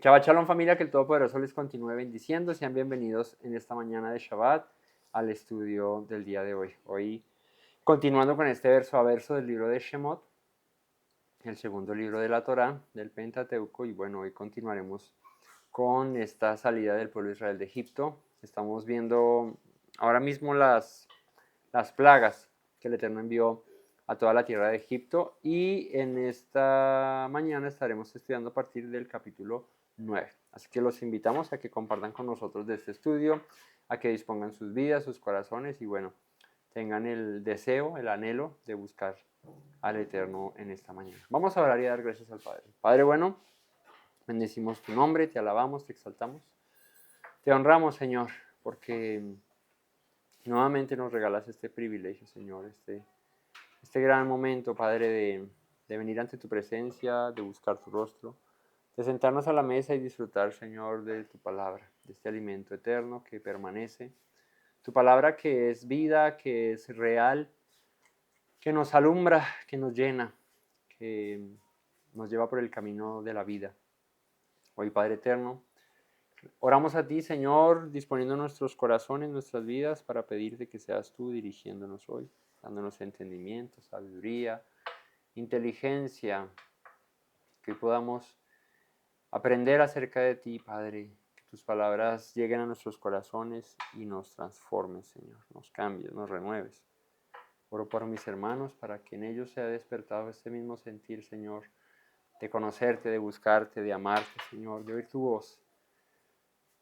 Shabbat Shalom familia, que el Todopoderoso les continúe bendiciendo. Sean bienvenidos en esta mañana de Shabbat al estudio del día de hoy. Hoy continuando con este verso a verso del libro de Shemot, el segundo libro de la Torá, del Pentateuco. Y bueno, hoy continuaremos con esta salida del pueblo de Israel de Egipto. Estamos viendo ahora mismo las plagas que el Eterno envió a toda la tierra de Egipto, y en esta mañana estaremos estudiando a partir del capítulo 9. Así que los invitamos a que compartan con nosotros de este estudio, a que dispongan sus vidas, sus corazones y bueno, tengan el deseo, el anhelo de buscar al Eterno en esta mañana. Vamos a orar y a dar gracias al Padre. Padre bueno, bendecimos tu nombre, te alabamos, te exaltamos, te honramos, Señor, porque nuevamente nos regalas este privilegio, Señor, este gran momento, Padre, de venir ante tu presencia, de buscar tu rostro, de sentarnos a la mesa y disfrutar, Señor, de tu palabra, de este alimento eterno que permanece. Tu palabra que es vida, que es real, que nos alumbra, que nos llena, que nos lleva por el camino de la vida. Hoy, Padre eterno, oramos a ti, Señor, disponiendo nuestros corazones, nuestras vidas, para pedirte que seas tú dirigiéndonos hoy, dándonos entendimiento, sabiduría, inteligencia, que podamos aprender acerca de ti, Padre, que tus palabras lleguen a nuestros corazones y nos transformen, Señor, nos cambies, nos renueves. Oro por mis hermanos para que en ellos sea despertado este mismo sentir, Señor, de conocerte, de buscarte, de amarte, Señor, de oír tu voz.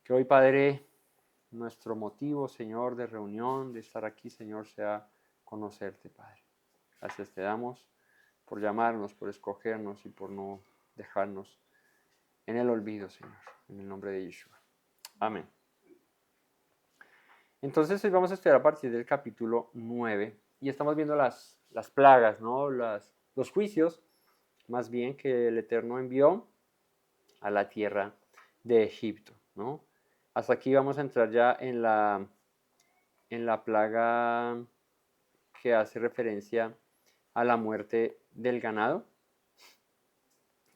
Que hoy, Padre, nuestro motivo, Señor, de reunión, de estar aquí, Señor, sea conocerte, Padre. Gracias te damos por llamarnos, por escogernos y por no dejarnos en el olvido, Señor, en el nombre de Yeshua. Amén. Entonces hoy vamos a estudiar a partir del capítulo 9 y estamos viendo las plagas, ¿no? Los juicios, más bien, que el Eterno envió a la tierra de Egipto, ¿no? Hasta aquí vamos a entrar ya en la plaga que hace referencia a la muerte del ganado,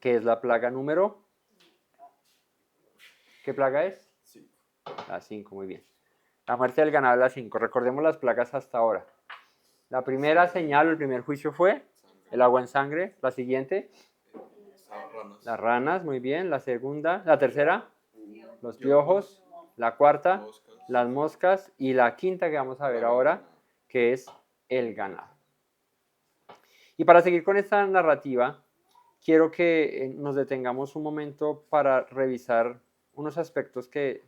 que es la plaga número... ¿Qué plaga es? 5. La 5, muy bien. La muerte del ganado es la 5. Recordemos las plagas hasta ahora. La primera señal, el primer juicio fue el agua en sangre. La siguiente, las ranas, muy bien. La segunda, la tercera, los piojos. La cuarta, las moscas. Y la quinta que vamos a ver ahora, que es el ganado. Y para seguir con esta narrativa, quiero que nos detengamos un momento para revisar unos aspectos que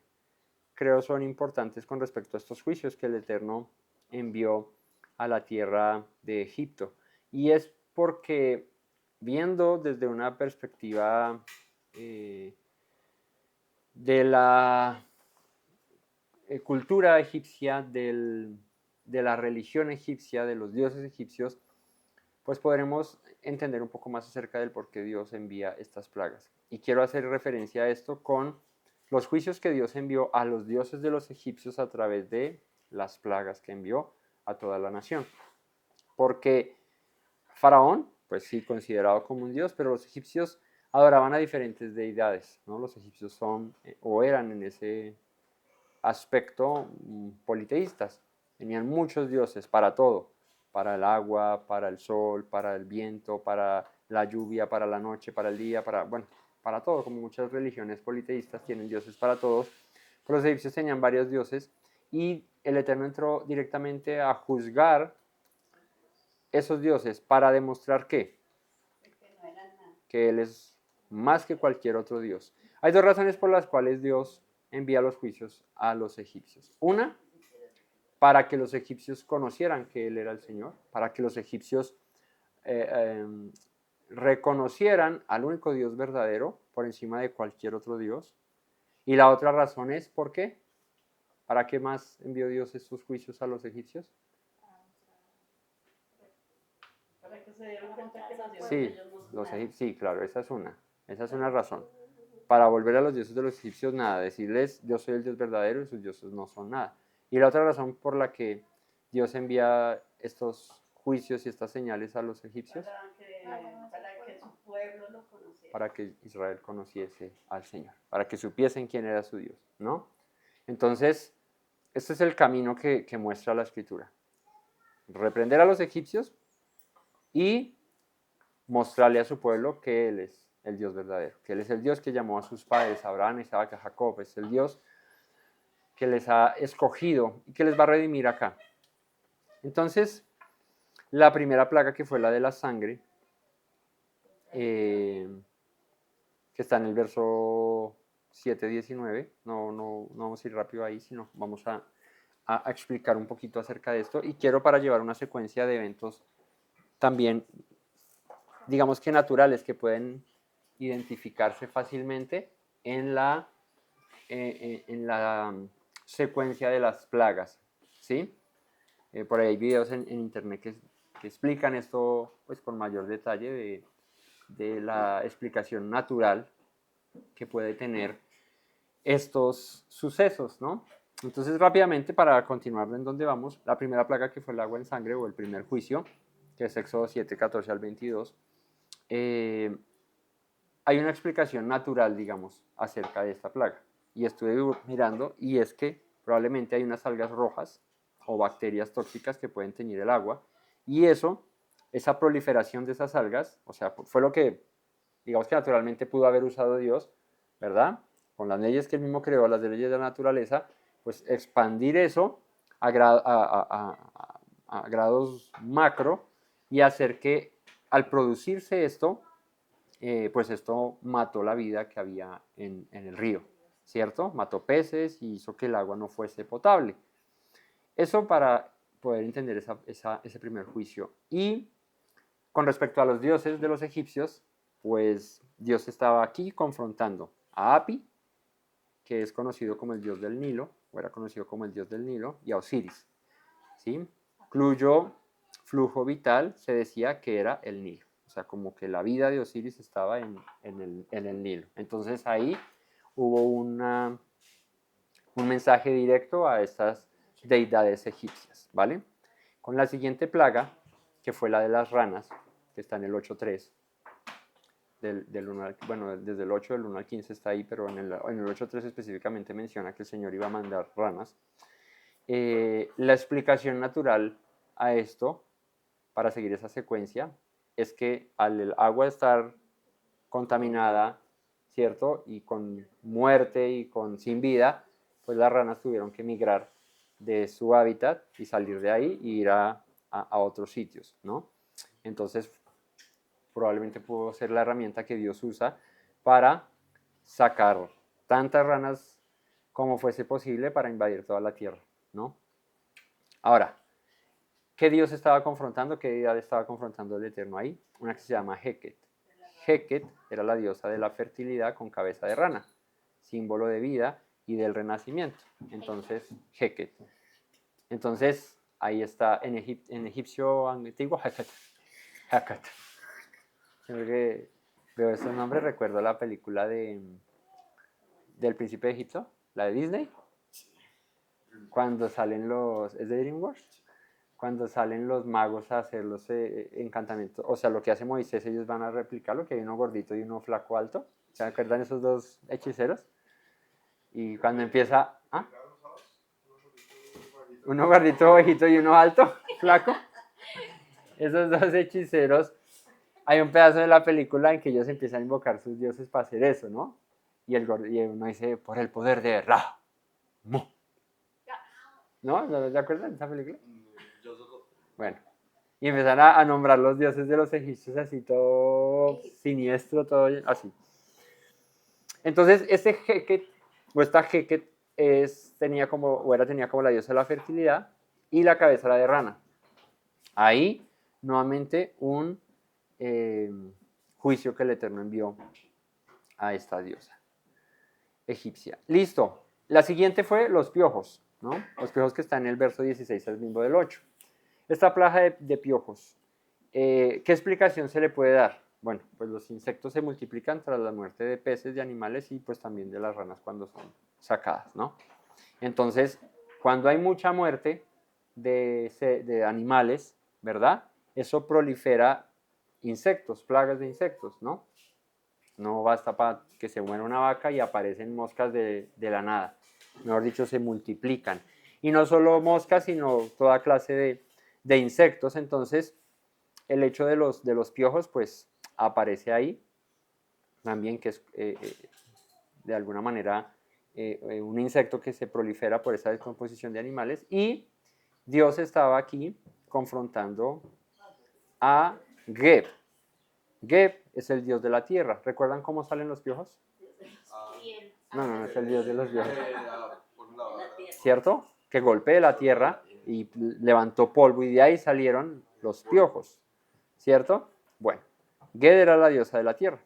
creo son importantes con respecto a estos juicios que el Eterno envió a la tierra de Egipto. Y es porque, viendo desde una perspectiva de la cultura egipcia, de la religión egipcia, de los dioses egipcios, pues podremos entender un poco más acerca del por qué Dios envía estas plagas. Y quiero hacer referencia a esto con los juicios que Dios envió a los dioses de los egipcios a través de las plagas que envió a toda la nación. Porque Faraón, pues sí, considerado como un dios, pero los egipcios adoraban a diferentes deidades, ¿no? Los egipcios son o eran en ese aspecto politeístas. Tenían muchos dioses para todo, para el agua, para el sol, para el viento, para la lluvia, para la noche, para el día, para todo, como muchas religiones politeístas tienen dioses para todos. Pero los egipcios tenían varios dioses y el Eterno entró directamente a juzgar esos dioses para demostrar que Él es más que cualquier otro dios. Hay dos razones por las cuales Dios envía los juicios a los egipcios. Una, para que los egipcios conocieran que Él era el Señor, para que los egipcios reconocieran al único Dios verdadero por encima de cualquier otro Dios. Y la otra razón es, ¿por qué? ¿Para qué más envió Dios estos juicios a los egipcios? Para que se dieran cuenta que los dioses Sí, ellos no son nada. sí, claro, esa es una razón. Para volver a los dioses de los egipcios, nada, decirles yo soy el Dios verdadero y sus dioses no son nada. Y la otra razón por la que Dios envía estos juicios y estas señales a los egipcios, Para que su pueblo lo conociera. para que Israel conociese al Señor, para que supiesen quién era su Dios, ¿no? Entonces, este es el camino que muestra la Escritura. Reprender a los egipcios y mostrarle a su pueblo que Él es el Dios verdadero, que Él es el Dios que llamó a sus padres, a Abraham, Isaac, a Jacob, es el Dios que les ha escogido y que les va a redimir acá. Entonces, la primera plaga, que fue la de la sangre, que está en el verso 7-19, no vamos a ir rápido ahí, sino vamos a explicar un poquito acerca de esto, y quiero, para llevar una secuencia de eventos también, digamos que naturales, que pueden identificarse fácilmente en la secuencia de las plagas, ¿sí? Por ahí hay videos en internet que explican esto pues con mayor detalle de la explicación natural que puede tener estos sucesos, ¿no? Entonces, rápidamente, para continuar en donde vamos, la primera plaga, que fue el agua en sangre, o el primer juicio, que es Éxodo 7, 14 al 22, hay una explicación natural, digamos, acerca de esta plaga. Y estuve mirando, y es que probablemente hay unas algas rojas o bacterias tóxicas que pueden teñir el agua, y esa proliferación de esas algas, o sea, fue lo que, digamos, que naturalmente pudo haber usado Dios, ¿verdad? Con las leyes que Él mismo creó, las leyes de la naturaleza, pues expandir eso a grados macro, y hacer que, al producirse esto, pues esto mató la vida que había en el río, ¿cierto? Mató peces y hizo que el agua no fuese potable. Eso para poder entender ese primer juicio. Y con respecto a los dioses de los egipcios, pues Dios estaba aquí confrontando a Api, que es conocido como el dios del Nilo, o era conocido como el dios del Nilo, y a Osiris, ¿sí? Cuyo flujo vital se decía que era el Nilo. O sea, como que la vida de Osiris estaba en el Nilo. Entonces ahí hubo un mensaje directo a estas deidades egipcias, ¿vale? Con la siguiente plaga, que fue la de las ranas, que está en el 8.3, bueno, desde el 8 del 1 al 15 está ahí, pero en el 8.3 específicamente menciona que el Señor iba a mandar ranas. La explicación natural a esto, para seguir esa secuencia, es que al el agua estar contaminada, ¿cierto? Y con muerte y sin vida, pues las ranas tuvieron que migrar de su hábitat y salir de ahí y ir a otros sitios, ¿no? Entonces, probablemente pudo ser la herramienta que Dios usa para sacar tantas ranas como fuese posible para invadir toda la tierra, ¿no? Ahora, ¿qué Dios estaba confrontando? ¿Qué deidad estaba confrontando el Eterno ahí? Una que se llama Heket. Heket era la diosa de la fertilidad con cabeza de rana, símbolo de vida y del renacimiento. Entonces, Heket. Entonces, ahí está, en egipcio antiguo, Heket. Heket. Siempre que veo esos nombres, recuerdo la película del Príncipe de Egipto, la de Disney, cuando salen ¿es de DreamWorks? Cuando salen los magos a hacer los encantamientos, o sea, lo que hace Moisés, ellos van a replicarlo, que hay uno gordito y uno flaco alto. ¿Se acuerdan esos dos hechiceros? Y cuando empieza, ¿ah? Uno gordito, viejito y uno alto, flaco. Esos dos hechiceros, hay un pedazo de la película en que ellos empiezan a invocar sus dioses para hacer eso, ¿no? Y uno dice, por el poder de Ra. ¿No? ¿No se acuerdan de esa película? Bueno, y empiezan a nombrar los dioses de los egipcios así, todo siniestro, todo así. Entonces, este Heket, o esta Heket, tenía como la diosa de la fertilidad, y la cabeza era de rana. Ahí, nuevamente, un juicio que el Eterno envió a esta diosa egipcia. Listo. La siguiente fue los piojos, ¿no? Los piojos, que están en el verso 16 al mismo del 8. Esta plaga de piojos, ¿qué explicación se le puede dar? Bueno, pues los insectos se multiplican tras la muerte de peces, de animales, y pues también de las ranas cuando son sacadas, ¿no? Entonces, cuando hay mucha muerte de animales, ¿verdad? Eso prolifera insectos, plagas de insectos, ¿no? No basta para que se muera una vaca y aparecen moscas de la nada. Mejor dicho, se multiplican. Y no solo moscas, sino toda clase de insectos. Entonces, el hecho de los piojos, pues, aparece ahí. También que es, de alguna manera, un insecto que se prolifera por esa descomposición de animales. Y Dios estaba aquí confrontando a Geb. Geb es el dios de la tierra. ¿Recuerdan cómo salen los piojos? No, es el dios de los piojos. ¿Cierto? Que golpee la tierra y levantó polvo y de ahí salieron los piojos. ¿Cierto? Bueno, Geb era la diosa de la tierra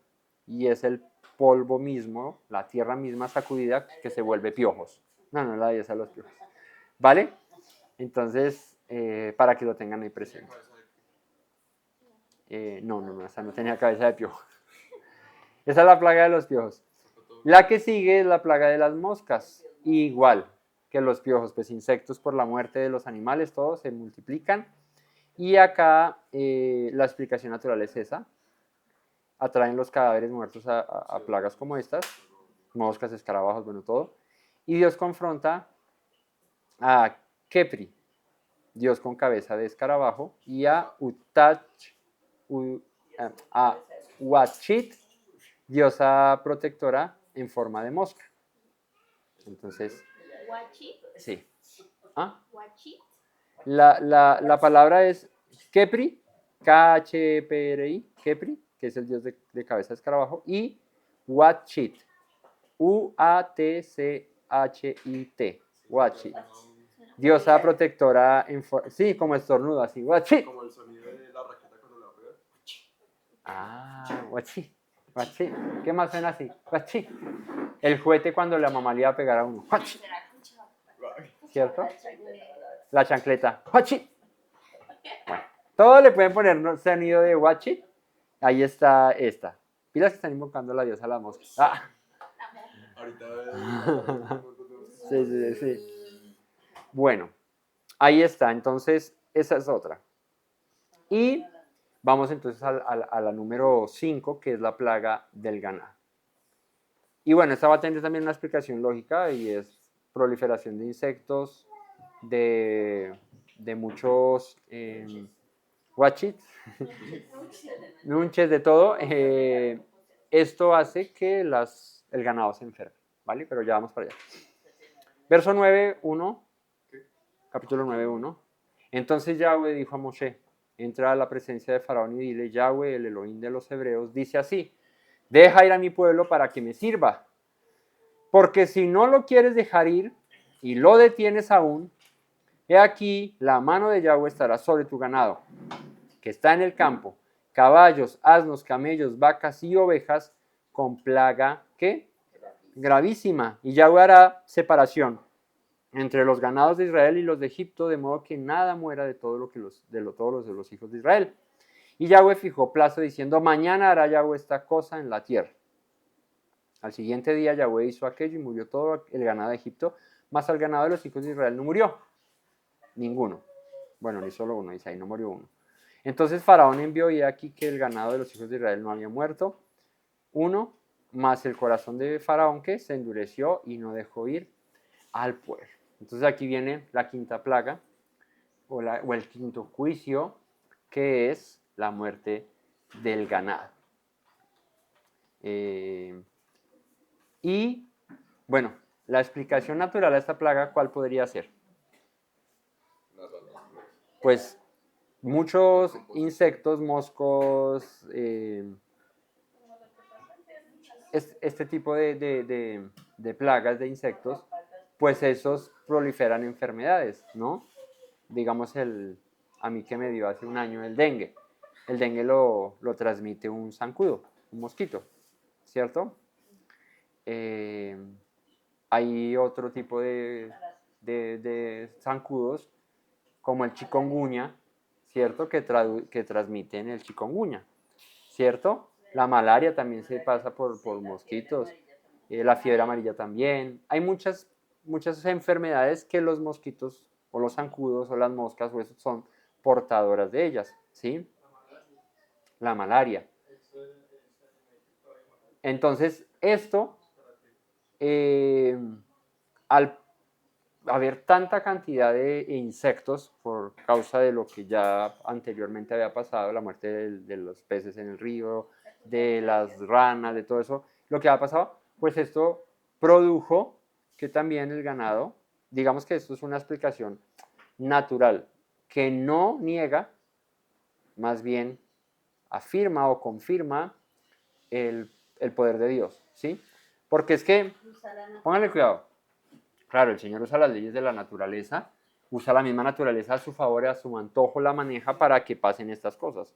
y es el polvo mismo, la tierra misma sacudida que se vuelve piojos. No es la diosa de los piojos. ¿Vale? Entonces, para que lo tengan ahí presente. No, esa no tenía cabeza de piojo. Esa es la plaga de los piojos. La que sigue es la plaga de las moscas. Igual que los piojos, pues insectos por la muerte de los animales, todos se multiplican. Y acá la explicación natural es esa. Atraen los cadáveres muertos a plagas como estas, moscas, escarabajos, bueno, todo. Y Dios confronta a Kepri, Dios con cabeza de escarabajo, y a Huachit, diosa protectora en forma de mosca. Entonces, sí. ¿Ah? La palabra es Kepri, K-H-P-R-I, Kepri, que es el dios de cabeza de escarabajo, y Huachit, U-A-T-C-H-I-T, Huachit. Diosa protectora en forma, sí, como estornudo, así, Huachit. Como el sonido de la raqueta cuando la pegas. Huachit, Huachit. ¿Qué más suena así? Huachit. El juguete cuando la mamá le iba a pegar a uno. Huachit. ¿Cierto? La chancleta. Huachit. Bueno, todo le pueden poner sonido de Huachit. Ahí está esta. Pilas que están invocando a la diosa la mosca. Ahorita Sí. Bueno, ahí está. Entonces, esa es otra. Y vamos entonces a la número 5, que es la plaga del ganado. Y bueno, esta va a tener también una explicación lógica y es proliferación de insectos, de muchos guachits, nunches, de todo. Esto hace que el ganado se enferme, ¿vale? Pero ya vamos para allá. Verso 9:1, capítulo 9:1. Entonces Yahweh dijo a Moshe: entra a la presencia de Faraón y dile: Yahweh, el Elohim de los hebreos, dice así: deja ir a mi pueblo para que me sirva. Porque si no lo quieres dejar ir y lo detienes aún, he aquí la mano de Yahweh estará sobre tu ganado, que está en el campo, caballos, asnos, camellos, vacas y ovejas, con plaga, ¿qué? Gravísima. Y Yahweh hará separación entre los ganados de Israel y los de Egipto, de modo que nada muera de todo todos los hijos de Israel. Y Yahweh fijó plazo diciendo: mañana hará Yahweh esta cosa en la tierra. Al siguiente día Yahweh hizo aquello y murió todo el ganado de Egipto, mas al ganado de los hijos de Israel no murió ninguno. Bueno, ni solo uno, dice ahí, no murió uno. Entonces Faraón envió, y aquí que el ganado de los hijos de Israel no había muerto uno, mas el corazón de Faraón que se endureció y no dejó ir al pueblo. Entonces aquí viene la quinta plaga, o el quinto juicio, que es la muerte del ganado. Y bueno, la explicación natural a esta plaga, ¿cuál podría ser? Pues muchos insectos, moscos, este tipo de plagas de insectos, pues esos proliferan enfermedades, ¿no? Digamos a mí que me dio hace un año el dengue. El dengue lo transmite un zancudo, un mosquito, ¿cierto? Hay otro tipo de zancudos, como el chikungunya, ¿cierto? Que transmiten el chikungunya, ¿cierto? La malaria también se pasa por mosquitos, la fiebre amarilla también. Hay muchas enfermedades que los mosquitos o los zancudos o las moscas o esos son portadoras de ellas, ¿sí? La malaria. Entonces, esto, al haber tanta cantidad de insectos por causa de lo que ya anteriormente había pasado, la muerte de los peces en el río, de las ranas, de todo eso, lo que ha pasado, pues esto produjo que también el ganado, digamos que esto es una explicación natural, que no niega, más bien afirma o confirma el poder de Dios, ¿sí? Porque es que, pónganle cuidado, claro, el Señor usa las leyes de la naturaleza, usa la misma naturaleza a su favor y a su antojo la maneja para que pasen estas cosas.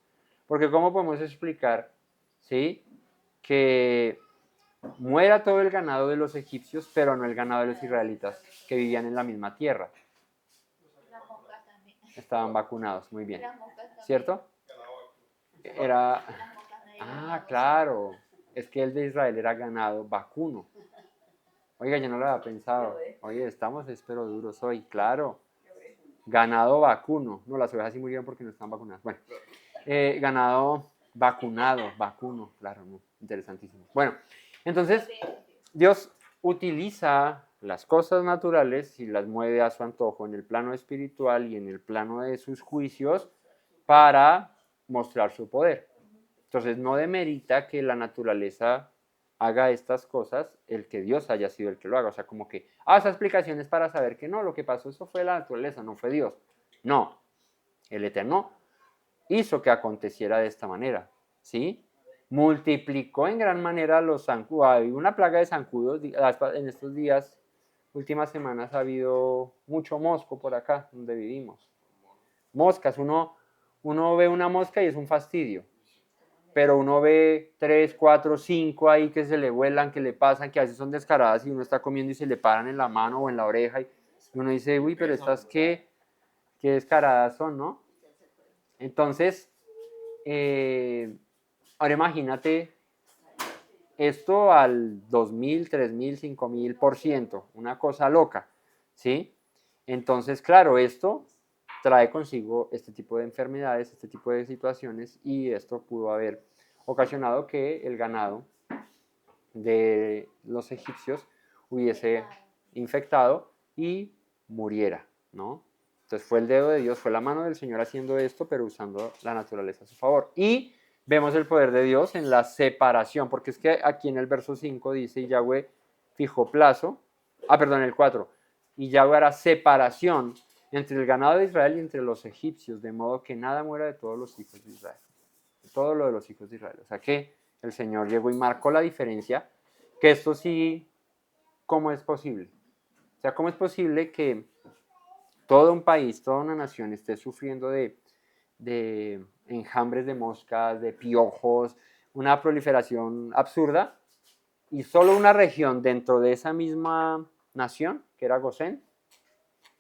Porque ¿cómo podemos explicar, ¿sí?, que muera todo el ganado de los egipcios, pero no el ganado de los israelitas que vivían en la misma tierra? Las moscas también. Estaban vacunados, muy bien, Las moscas también. ¿cierto? Era... Las moscas no llevan Ah, nada. claro, es que el de Israel era ganado vacuno. Oiga, yo no lo había pensado. Oye, estamos, espero, duros hoy, claro. Ganado vacuno. No, las ovejas sí murieron porque no están vacunadas. Bueno, ganado vacunado, vacuno, claro, no, interesantísimo. Bueno, entonces Dios utiliza las cosas naturales y las mueve a su antojo en el plano espiritual y en el plano de sus juicios para mostrar su poder. Entonces no demerita que la naturaleza haga estas cosas el que Dios haya sido el que lo haga. O sea, como que, esa explicación es para saber que no, lo que pasó eso fue la naturaleza, no fue Dios. No, el Eterno hizo que aconteciera de esta manera, ¿sí? Multiplicó en gran manera los zancudos. Hay una plaga de zancudos en estos días, últimas semanas ha habido mucho mosco por acá donde vivimos. Moscas, uno ve una mosca y es un fastidio. Pero uno ve 3, 4, 5 ahí que se le vuelan, que le pasan, que a veces son descaradas y uno está comiendo y se le paran en la mano o en la oreja y uno dice, uy, pero estas qué descaradas son, ¿no? Entonces, ahora imagínate esto al 2000, 3000, 5000%, una cosa loca, ¿sí? Entonces, claro, esto trae consigo este tipo de enfermedades, este tipo de situaciones, y esto pudo haber ocasionado que el ganado de los egipcios hubiese infectado y muriera, ¿no? Entonces fue el dedo de Dios, fue la mano del Señor haciendo esto, pero usando la naturaleza a su favor. Y vemos el poder de Dios en la separación, porque es que aquí en el verso 5 dice, y Yahweh fijó plazo, el 4, y Yahweh hará separación entre el ganado de Israel y entre los egipcios, de modo que nada muera de todos los hijos de Israel. Todo lo de los hijos de Israel. O sea que el Señor llegó y marcó la diferencia, que esto sí, ¿cómo es posible? O sea, ¿cómo es posible que todo un país, toda una nación esté sufriendo de enjambres de moscas, de piojos, una proliferación absurda, y solo una región dentro de esa misma nación, que era Gosén,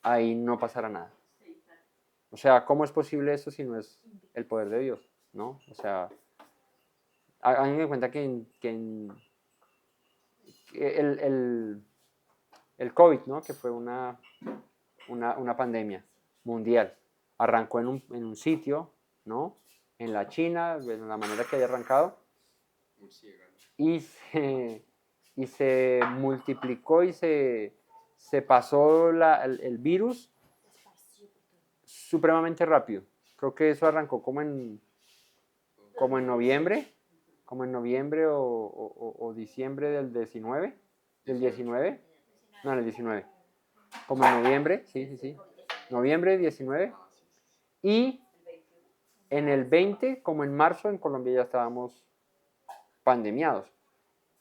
ahí no pasará nada? O sea, ¿cómo es posible eso si no es el poder de Dios? ¿No? O sea, hagan en cuenta que el COVID, ¿no?, que fue una pandemia mundial, arrancó en un sitio, ¿no?, en la China, de la manera que haya arrancado, y se multiplicó y se pasó el virus supremamente rápido. Creo que eso arrancó como en noviembre, o diciembre del 19, no, en el 19, como en noviembre, sí, noviembre 19, y en el 20, como en marzo, en Colombia ya estábamos pandemiados,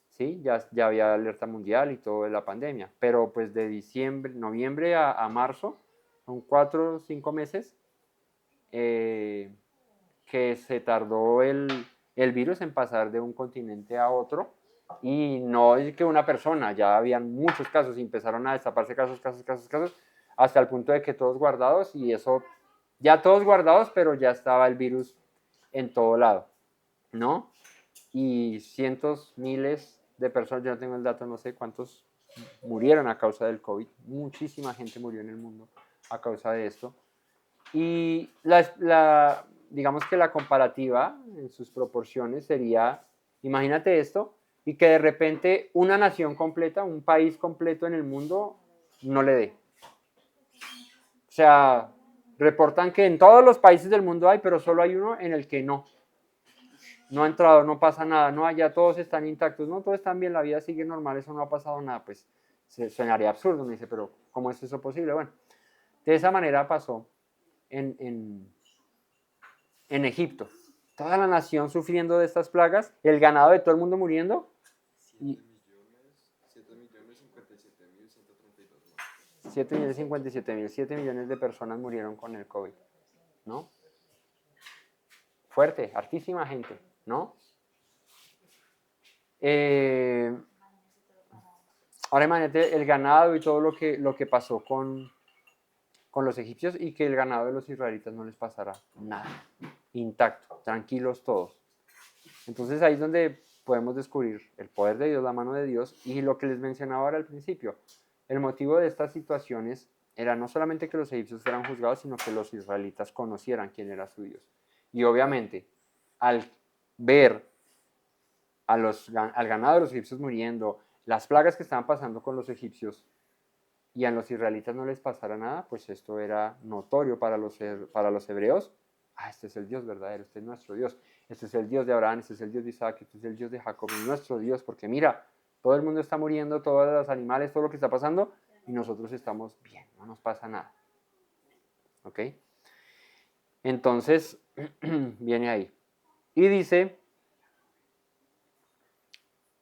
¿sí? Ya había alerta mundial y todo de la pandemia, pero pues de noviembre a marzo, son 4 o 5 meses, que se tardó el virus en pasar de un continente a otro, y no es que una persona, ya habían muchos casos y empezaron a destaparse casos, hasta el punto de que todos guardados, y eso, ya todos guardados, pero ya estaba el virus en todo lado, ¿no? Y cientos, miles de personas, yo no tengo el dato, no sé cuántos murieron a causa del COVID, muchísima gente murió en el mundo a causa de esto. Y digamos que la comparativa en sus proporciones sería, imagínate esto, y que de repente una nación completa, un país completo en el mundo, no le dé. O sea, reportan que en todos los países del mundo hay, pero solo hay uno en el que no. No ha entrado, no pasa nada, no, allá todos están intactos, no, todos están bien, la vida sigue normal, eso no ha pasado nada, pues sonaría absurdo, me dice, pero ¿cómo es eso posible? Bueno, de esa manera pasó en Egipto. Toda la nación sufriendo de estas plagas, el ganado de todo el mundo muriendo. 7 millones de personas murieron con el COVID, ¿no? Fuerte, hartísima gente, ¿no? Ahora imagínate el ganado y todo lo que pasó con los egipcios y que el ganado de los israelitas no les pasara nada, intacto, tranquilos todos. Entonces ahí es donde podemos descubrir el poder de Dios, la mano de Dios y lo que les mencionaba ahora al principio. El motivo de estas situaciones era no solamente que los egipcios fueran juzgados, sino que los israelitas conocieran quién era su Dios. Y obviamente, al ver al ganado de los egipcios muriendo, las plagas que estaban pasando con los egipcios y a los israelitas no les pasara nada, pues esto era notorio para los hebreos. Este es el Dios verdadero, este es nuestro Dios, este es el Dios de Abraham, este es el Dios de Isaac, este es el Dios de Jacob, es nuestro Dios, porque mira, todo el mundo está muriendo, todos los animales, todo lo que está pasando, y nosotros estamos bien, no nos pasa nada. ¿Ok? Entonces, viene ahí. Y dice,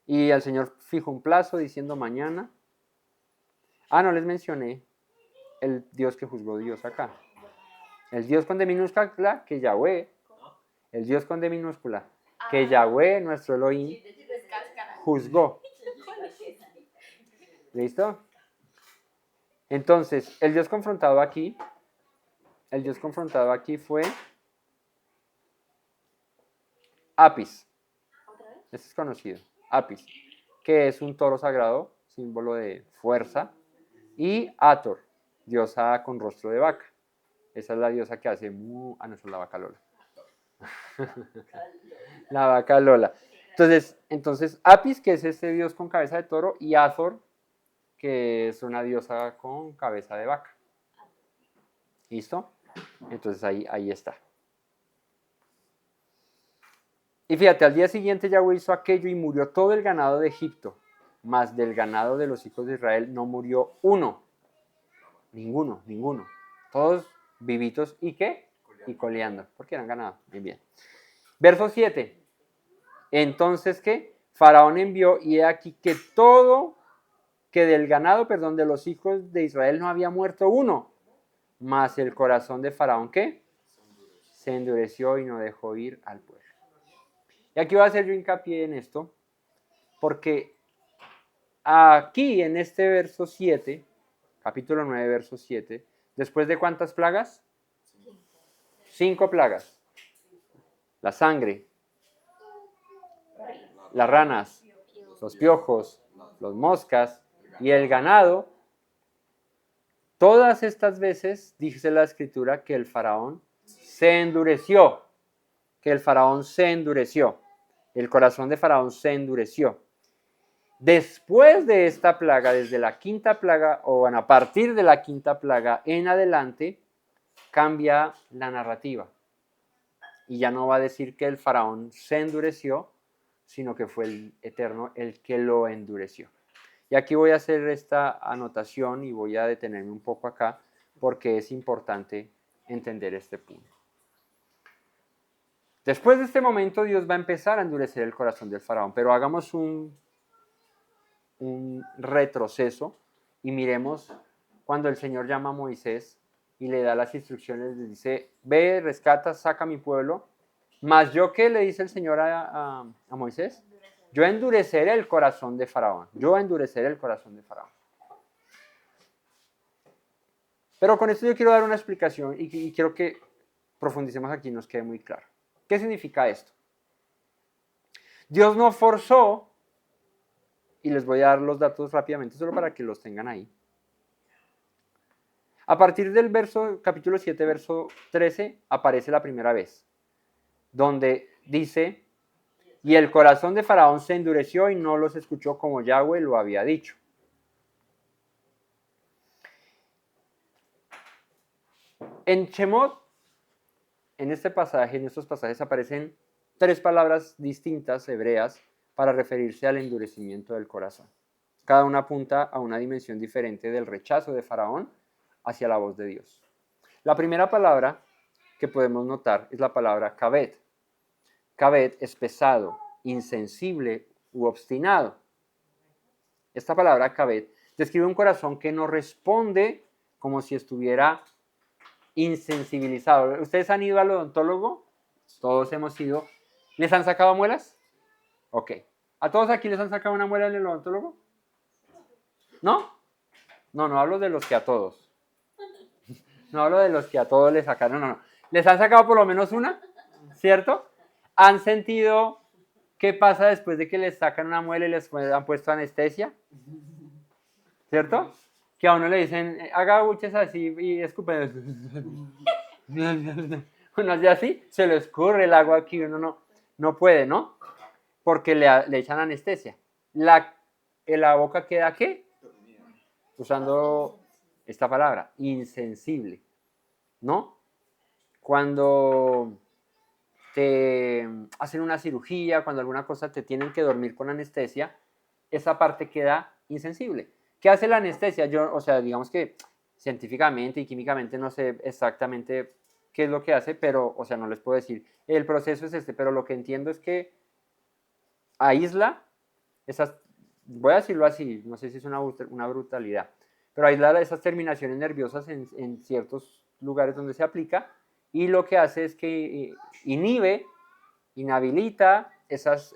y el Señor fijó un plazo diciendo mañana. No les mencioné el Dios que juzgó Dios acá. El Dios con D minúscula, que Yahweh. El Dios con D minúscula, que Yahweh, nuestro Elohim, juzgó. ¿Listo? Entonces, el Dios confrontado aquí fue Apis. Este es conocido, Apis, que es un toro sagrado, símbolo de fuerza, y Hathor, diosa con rostro de vaca. Esa es la diosa que hace no, esa es la vaca Lola. La vaca Lola. Entonces, Apis, que es este dios con cabeza de toro, y Hathor, que es una diosa con cabeza de vaca. ¿Listo? Entonces ahí está. Y fíjate, al día siguiente Yahweh hizo aquello y murió todo el ganado de Egipto, mas del ganado de los hijos de Israel no murió uno. Ninguno. Todos vivitos y ¿qué? Y coleando, porque eran ganado. Bien, bien. Verso 7. Entonces, ¿qué? Faraón envió y he aquí que del ganado, de los hijos de Israel no había muerto uno. Mas el corazón de Faraón, ¿qué? Se endureció y no dejó ir al pueblo. Y aquí voy a hacer yo hincapié en esto, porque aquí en este verso 7, capítulo 9, verso 7, ¿después de cuántas plagas? 5 plagas. La sangre, las ranas, los piojos, los moscas y el ganado. Todas estas veces dice la escritura que el faraón se endureció, el corazón de faraón se endureció. Después de esta plaga, desde la quinta plaga, o bueno, a partir de la quinta plaga en adelante, cambia la narrativa. Y ya no va a decir que el faraón se endureció, sino que fue el Eterno el que lo endureció. Y aquí voy a hacer esta anotación y voy a detenerme un poco acá, porque es importante entender este punto. Después de este momento, Dios va a empezar a endurecer el corazón del faraón, pero hagamos un retroceso y miremos cuando el Señor llama a Moisés y le da las instrucciones, le dice, ve, rescata, saca a mi pueblo. Mas yo, ¿qué le dice el Señor a Moisés? Yo endureceré el corazón de Faraón. Pero con esto yo quiero dar una explicación y quiero que profundicemos aquí y nos quede muy claro. ¿Qué significa esto? Dios no forzó, y les voy a dar los datos rápidamente solo para que los tengan ahí. A partir del capítulo 7, verso 13, aparece la primera vez, donde dice Y el corazón de Faraón se endureció y no los escuchó como Yahweh lo había dicho. En Shemot, en este pasaje, en estos pasajes aparecen 3 palabras distintas hebreas para referirse al endurecimiento del corazón. Cada una apunta a una dimensión diferente del rechazo de Faraón hacia la voz de Dios. La primera palabra que podemos notar es la palabra kaved. Kaved es pesado, insensible u obstinado. Esta palabra kaved describe un corazón que no responde como si estuviera insensibilizado. ¿Ustedes han ido al odontólogo? Todos hemos ido. ¿Les han sacado muelas? Ok. ¿A todos aquí les han sacado una muela en el odontólogo? ¿No? No hablo de los que a todos. No hablo de los que a todos les sacaron, no. ¿Les han sacado por lo menos una? ¿Cierto? ¿Han sentido qué pasa después de que les sacan una muela y les han puesto anestesia? ¿Cierto? Que a uno le dicen, haga buches así y escupen. Uno hace así, se le escurre el agua aquí, uno no puede, ¿no? Porque le echan anestesia. La boca queda, ¿qué? Usando esta palabra, insensible, ¿no? Cuando te hacen una cirugía, cuando alguna cosa te tienen que dormir con anestesia, esa parte queda insensible. ¿Qué hace la anestesia? Digamos que científicamente y químicamente no sé exactamente qué es lo que hace, pero, no les puedo decir. El proceso es pero lo que entiendo es que aísla esas, voy a decirlo así, no sé si es una brutalidad, pero aísla esas terminaciones nerviosas en ciertos lugares donde se aplica, y lo que hace es que inhabilita esos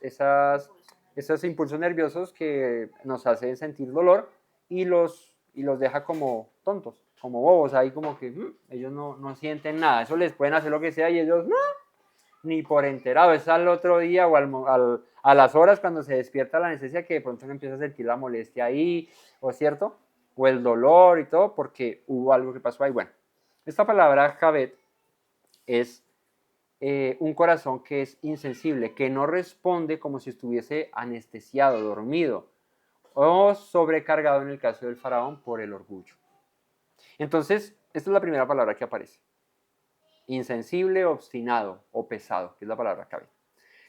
impulsos nerviosos que nos hacen sentir dolor y los deja como tontos, como bobos, ahí como que ellos no sienten nada. Eso les pueden hacer lo que sea y ellos ni por enterado. Es al otro día o a las horas cuando se despierta la anestesia que de pronto uno empieza a sentir la molestia ahí, ¿o cierto? O el dolor y todo, porque hubo algo que pasó ahí. Bueno, esta palabra Kaved es un corazón que es insensible, que no responde como si estuviese anestesiado, dormido o sobrecargado en el caso del faraón por el orgullo. Entonces, esta es la primera palabra que aparece. Insensible, obstinado o pesado, que es la palabra Kaved.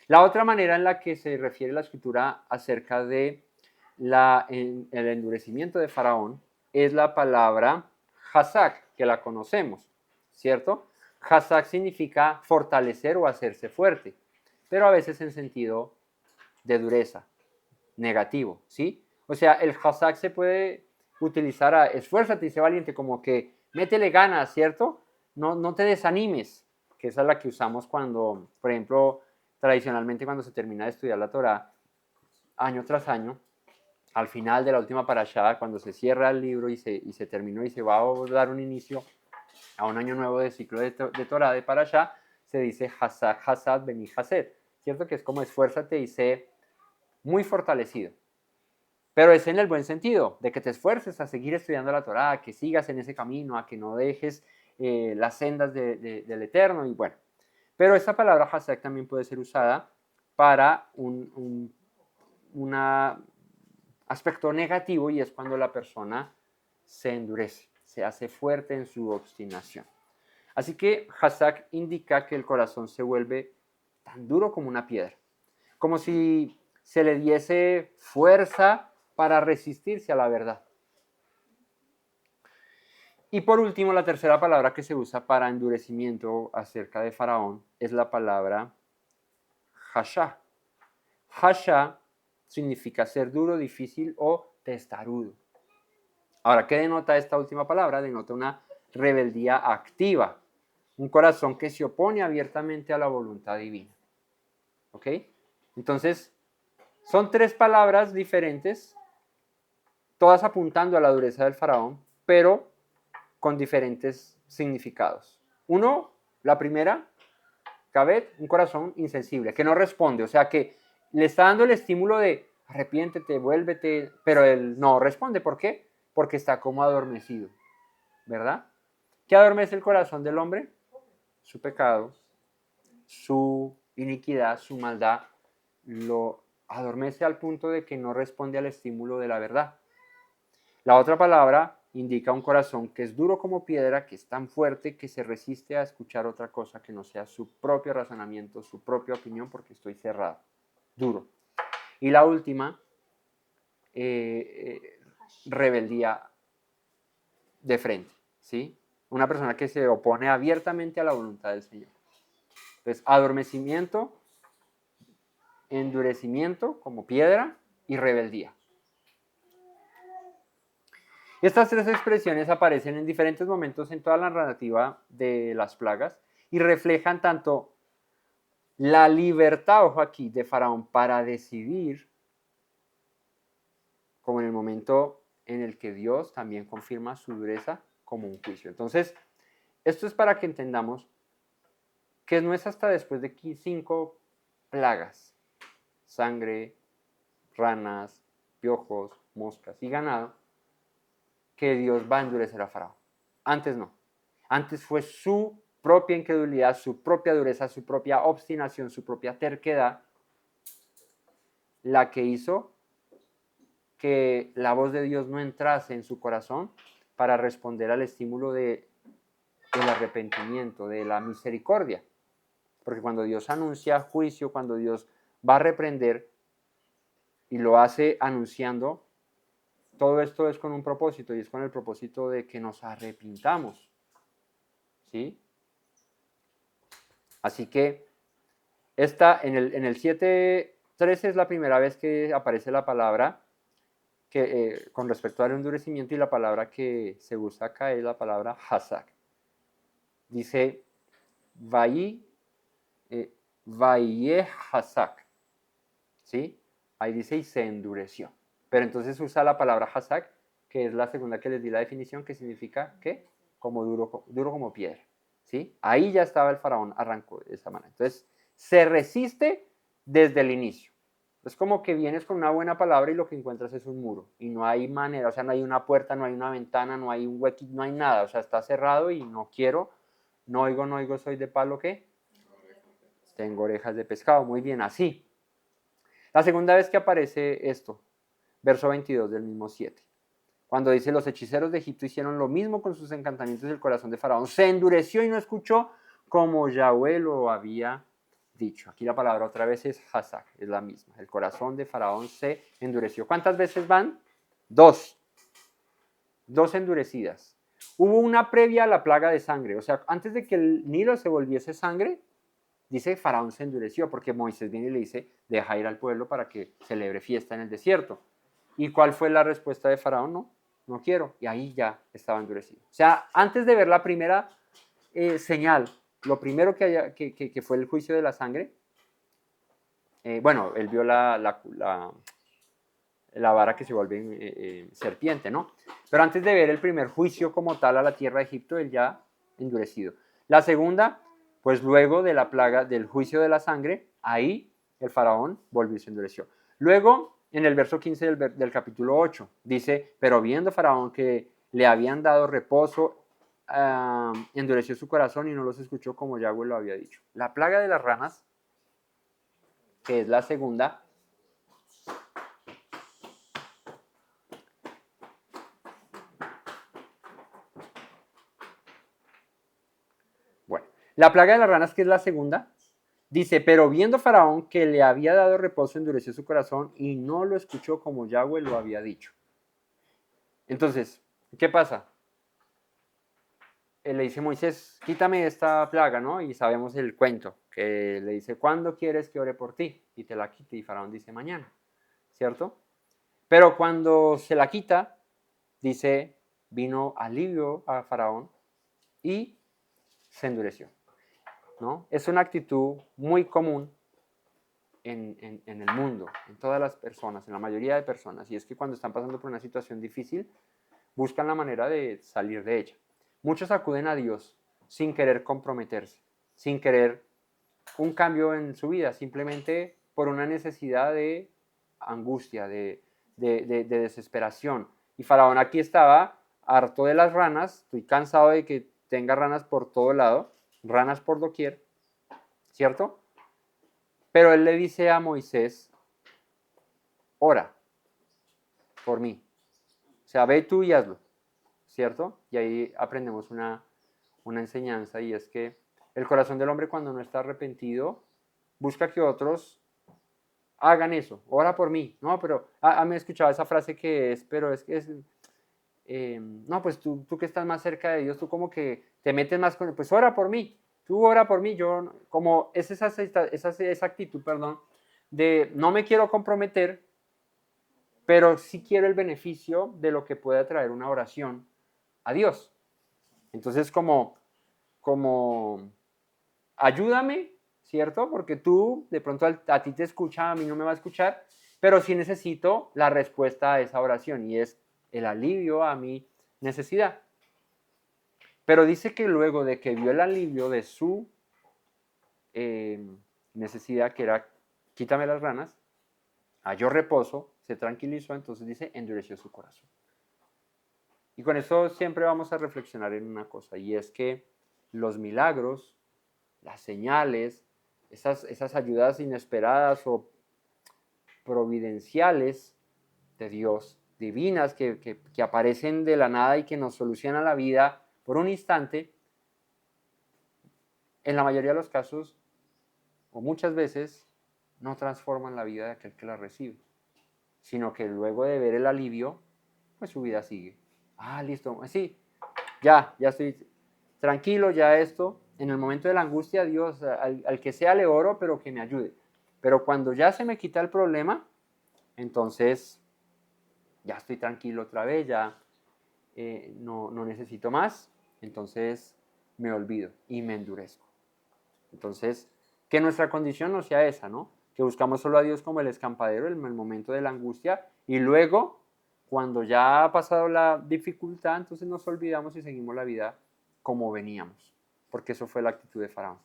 La otra manera en la que se refiere la escritura acerca de el endurecimiento de Faraón es la palabra Hazak, que la conocemos, ¿cierto? Hazak significa fortalecer o hacerse fuerte, pero a veces en sentido de dureza, negativo, ¿sí? O sea, el Hazak se puede utilizar a esfuérzate y sé valiente, como que métele ganas, ¿cierto? No te desanimes, que esa es la que usamos cuando, por ejemplo, tradicionalmente cuando se termina de estudiar la Torá, año tras año, al final de la última parashá, cuando se cierra el libro y se terminó y se va a dar un inicio a un año nuevo de ciclo de Torá, de parashá, se dice Hazak, Hazad, Beni Hazed, ¿cierto? Que es como esfuérzate y sé muy fortalecido. Pero es en el buen sentido, de que te esfuerces a seguir estudiando la Torá, a que sigas en ese camino, a que no dejes las sendas del Eterno, y bueno. Pero esta palabra Hazak también puede ser usada para un aspecto negativo, y es cuando la persona se endurece, se hace fuerte en su obstinación. Así que Hazak indica que el corazón se vuelve tan duro como una piedra, como si se le diese fuerza para resistirse a la verdad. Y por último, la tercera palabra que se usa para endurecimiento acerca de Faraón es la palabra Hasha. Hasha significa ser duro, difícil o testarudo. Ahora, ¿qué denota esta última palabra? Denota una rebeldía activa, un corazón que se opone abiertamente a la voluntad divina. ¿Ok? Entonces, son 3 palabras diferentes, todas apuntando a la dureza del faraón, pero con diferentes significados. Uno, la primera, Kaved, un corazón insensible, que no responde, o sea que le está dando el estímulo de arrepiéntete, vuélvete, pero él no responde. ¿Por qué? Porque está como adormecido, ¿verdad? ¿Qué adormece el corazón del hombre? Su pecado, su iniquidad, su maldad. lo adormece al punto de que no responde al estímulo de la verdad. La otra palabra indica un corazón que es duro como piedra, que es tan fuerte que se resiste a escuchar otra cosa que no sea su propio razonamiento, su propia opinión, porque estoy cerrado, duro. Y la última, rebeldía de frente, ¿sí? Una persona que se opone abiertamente a la voluntad del Señor. Entonces, adormecimiento, endurecimiento como piedra y rebeldía. Estas tres expresiones aparecen en diferentes momentos en toda la narrativa de las plagas y reflejan tanto la libertad, ojo aquí, de Faraón para decidir, como en el momento en el que Dios también confirma su dureza como un juicio. Entonces, esto es para que entendamos que no es hasta después de 5 plagas, sangre, ranas, piojos, moscas y ganado, que Dios va a endurecer a Faraón. Antes no. Antes fue su propia incredulidad, su propia dureza, su propia obstinación, su propia terquedad, la que hizo que la voz de Dios no entrase en su corazón para responder al estímulo del arrepentimiento, de la misericordia. Porque cuando Dios anuncia juicio, cuando Dios va a reprender y lo hace anunciando, todo esto es con un propósito y es con el propósito de que nos arrepintamos. ¿Sí? Así que en el 7:13 es la primera vez que aparece la palabra que, con respecto al endurecimiento, y la palabra que se usa acá es la palabra hazak. Dice, vayye hazak. ¿Sí? Ahí dice, y se endureció. Pero entonces usa la palabra hazak, que es la segunda que les di la definición, que significa, ¿qué? Como duro como piedra. ¿Sí? Ahí ya estaba el faraón, arrancó de esa manera. Entonces, se resiste desde el inicio. Es como que vienes con una buena palabra y lo que encuentras es un muro. Y no hay manera, o sea, no hay una puerta, no hay una ventana, no hay un huequito, no hay nada. O sea, está cerrado y no quiero, no oigo, soy de palo, ¿qué? Tengo orejas de pescado, muy bien, así. La segunda vez que aparece esto, verso 22 del mismo 7. Cuando dice, los hechiceros de Egipto hicieron lo mismo con sus encantamientos y el corazón de Faraón se endureció y no escuchó como Yahweh lo había dicho. Aquí la palabra otra vez es hazak, es la misma. El corazón de Faraón se endureció. ¿Cuántas veces van? 2. 2 endurecidas. Hubo una previa a la plaga de sangre. O sea, antes de que el Nilo se volviese sangre, dice Faraón se endureció, porque Moisés viene y le dice, deja ir al pueblo para que celebre fiesta en el desierto. ¿Y cuál fue la respuesta de Faraón? No quiero. Y ahí ya estaba endurecido. O sea, antes de ver la primera señal, lo primero que fue el juicio de la sangre, bueno, él vio la vara que se vuelve serpiente, ¿no? Pero antes de ver el primer juicio como tal a la tierra de Egipto, él ya endurecido. La segunda, pues luego de la plaga, del juicio de la sangre, ahí el faraón volvió y se endureció. Luego, en el verso 15 del capítulo 8, dice, pero viendo Faraón que le habían dado reposo, endureció su corazón y no los escuchó como Yahweh lo había dicho. La plaga de las ranas, que es la segunda, bueno, la plaga de las ranas, que es la segunda, dice, pero viendo Faraón que le había dado reposo, endureció su corazón y no lo escuchó como Yahweh lo había dicho. Entonces, ¿qué pasa? Él le dice, Moisés, quítame esta plaga, ¿no? Y sabemos el cuento, que le dice, ¿cuándo quieres que ore por ti? Y te la quite, y Faraón dice, mañana, ¿cierto? Pero cuando se la quita, dice, vino alivio a Faraón y se endureció, ¿no? Es una actitud muy común en el mundo, en todas las personas, en la mayoría de personas, y es que cuando están pasando por una situación difícil, buscan la manera de salir de ella. Muchos acuden a Dios sin querer comprometerse, sin querer un cambio en su vida, simplemente por una necesidad de angustia, de desesperación. Y Faraón aquí estaba harto de las ranas, estoy cansado de que tenga ranas por todo lado, ranas por doquier, ¿cierto? Pero él le dice a Moisés, ora por mí. O sea, ve tú y hazlo, ¿cierto? Y ahí aprendemos una enseñanza, y es que el corazón del hombre, cuando no está arrepentido, busca que otros hagan eso. Ora por mí. No, pero a mí he escuchado esa frase que es, pero es que es, no, pues tú que estás más cerca de Dios, tú como que te metes más con, pues ora por mí. Tú ora por mí. Yo, como es esa actitud, perdón, de no me quiero comprometer, pero sí quiero el beneficio de lo que pueda traer una oración a Dios. Entonces, como ayúdame, ¿cierto? Porque tú, de pronto a ti te escucha, a mí no me va a escuchar, pero sí necesito la respuesta a esa oración, y es el alivio a mi necesidad. Pero dice que luego de que vio el alivio de su necesidad, que era quítame las ranas, halló reposo, se tranquilizó, entonces dice, endureció su corazón. Y con eso siempre vamos a reflexionar en una cosa, y es que los milagros, las señales, esas ayudas inesperadas o providenciales de Dios, divinas, que aparecen de la nada y que nos solucionan la vida por un instante, en la mayoría de los casos, o muchas veces, no transforman la vida de aquel que la recibe, sino que luego de ver el alivio, pues su vida sigue. Ah, listo, sí, ya estoy tranquilo, ya esto, en el momento de la angustia, Dios, al que sea le oro, pero que me ayude. Pero cuando ya se me quita el problema, entonces ya estoy tranquilo otra vez, ya no necesito más, entonces me olvido y me endurezco. Entonces, que nuestra condición no sea esa, ¿no? Que buscamos solo a Dios como el escampadero en el momento de la angustia, y luego, cuando ya ha pasado la dificultad, entonces nos olvidamos y seguimos la vida como veníamos, porque eso fue la actitud de Faraón.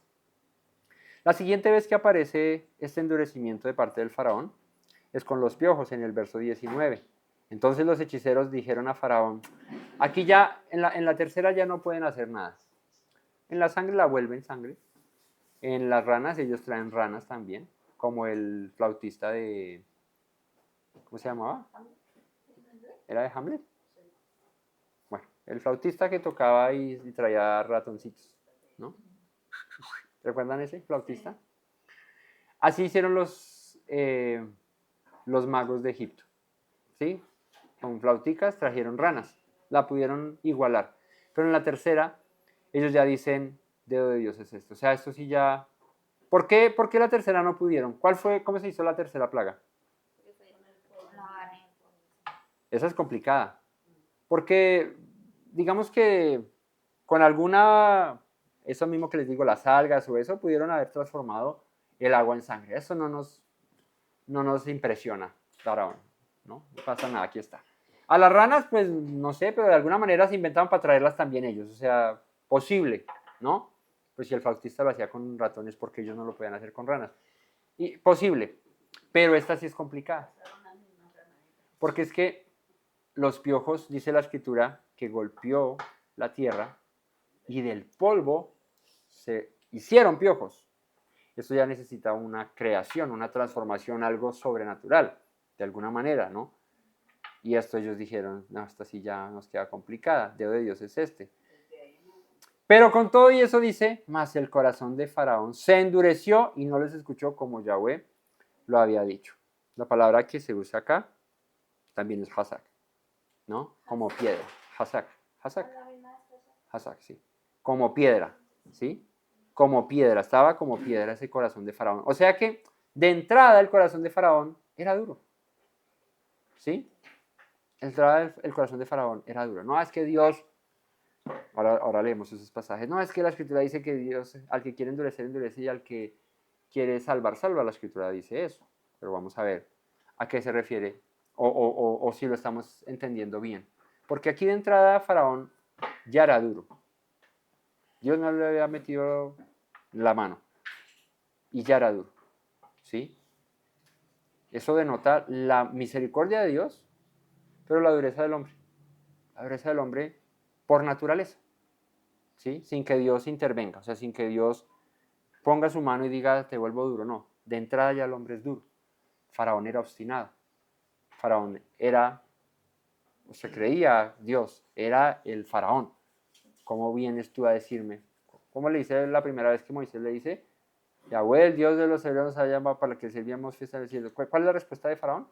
La siguiente vez que aparece este endurecimiento de parte del Faraón es con los piojos, en el verso 19. Entonces los hechiceros dijeron a Faraón, aquí ya, en la tercera ya no pueden hacer nada. En la sangre la vuelven sangre. En las ranas, ellos traen ranas también, como el flautista de, ¿cómo se llamaba? ¿Era de Hamlet? Bueno, el flautista que tocaba y traía ratoncitos, ¿no? ¿Recuerdan ese flautista? Así hicieron los magos de Egipto, ¿sí? Con flauticas trajeron ranas, la pudieron igualar. Pero en la tercera, ellos ya dicen, dedo de Dios es esto. O sea, esto sí ya... ¿Por qué la tercera no pudieron? ¿Cómo se hizo la tercera plaga? Esa es complicada. Porque, digamos que con alguna, eso mismo que les digo, las algas o eso, pudieron haber transformado el agua en sangre. Eso no nos impresiona, Faraón, ¿no? No pasa nada, aquí está. A las ranas, pues, no sé, pero de alguna manera se inventaban para traerlas también ellos. O sea, posible, ¿no? Pues si el flautista lo hacía con ratones, ¿por qué ellos no lo podían hacer con ranas? Y, posible, pero esta sí es complicada. Porque es que los piojos, dice la escritura, que golpeó la tierra y del polvo se hicieron piojos. Esto ya necesita una creación, una transformación, algo sobrenatural, de alguna manera, ¿no? Y esto ellos dijeron, no, esta sí ya nos queda complicada, dedo de Dios es este. Pero con todo y eso dice, mas el corazón de Faraón se endureció y no les escuchó como Yahweh lo había dicho. La palabra que se usa acá también es hazak, ¿no? Como piedra. Hazak, sí. Como piedra, ¿sí? Como piedra, estaba como piedra ese corazón de Faraón. O sea que de entrada el corazón de Faraón era duro, ¿sí? De entrada el corazón de Faraón era duro. No, es que Dios, ahora leemos esos pasajes, no, es que la escritura dice que Dios, al que quiere endurecer, endurece, y al que quiere salvar, salva. La escritura dice eso. Pero vamos a ver a qué se refiere, o si lo estamos entendiendo bien. Porque aquí de entrada Faraón ya era duro. Dios no le había metido la mano y ya era duro, ¿sí? Eso denota la misericordia de Dios, pero la dureza del hombre. La dureza del hombre por naturaleza, ¿sí? Sin que Dios intervenga, o sea, sin que Dios ponga su mano y diga, te vuelvo duro. No, De entrada ya el hombre es duro. Faraón era obstinado. Faraón era, se creía Dios, era el faraón. ¿Cómo vienes tú a decirme? ¿Cómo le dice la primera vez que Moisés le dice? Yahweh, el Dios de los hebreos, ha llamado para que servíamos fiesta del cielo. ¿Cuál es la respuesta de Faraón?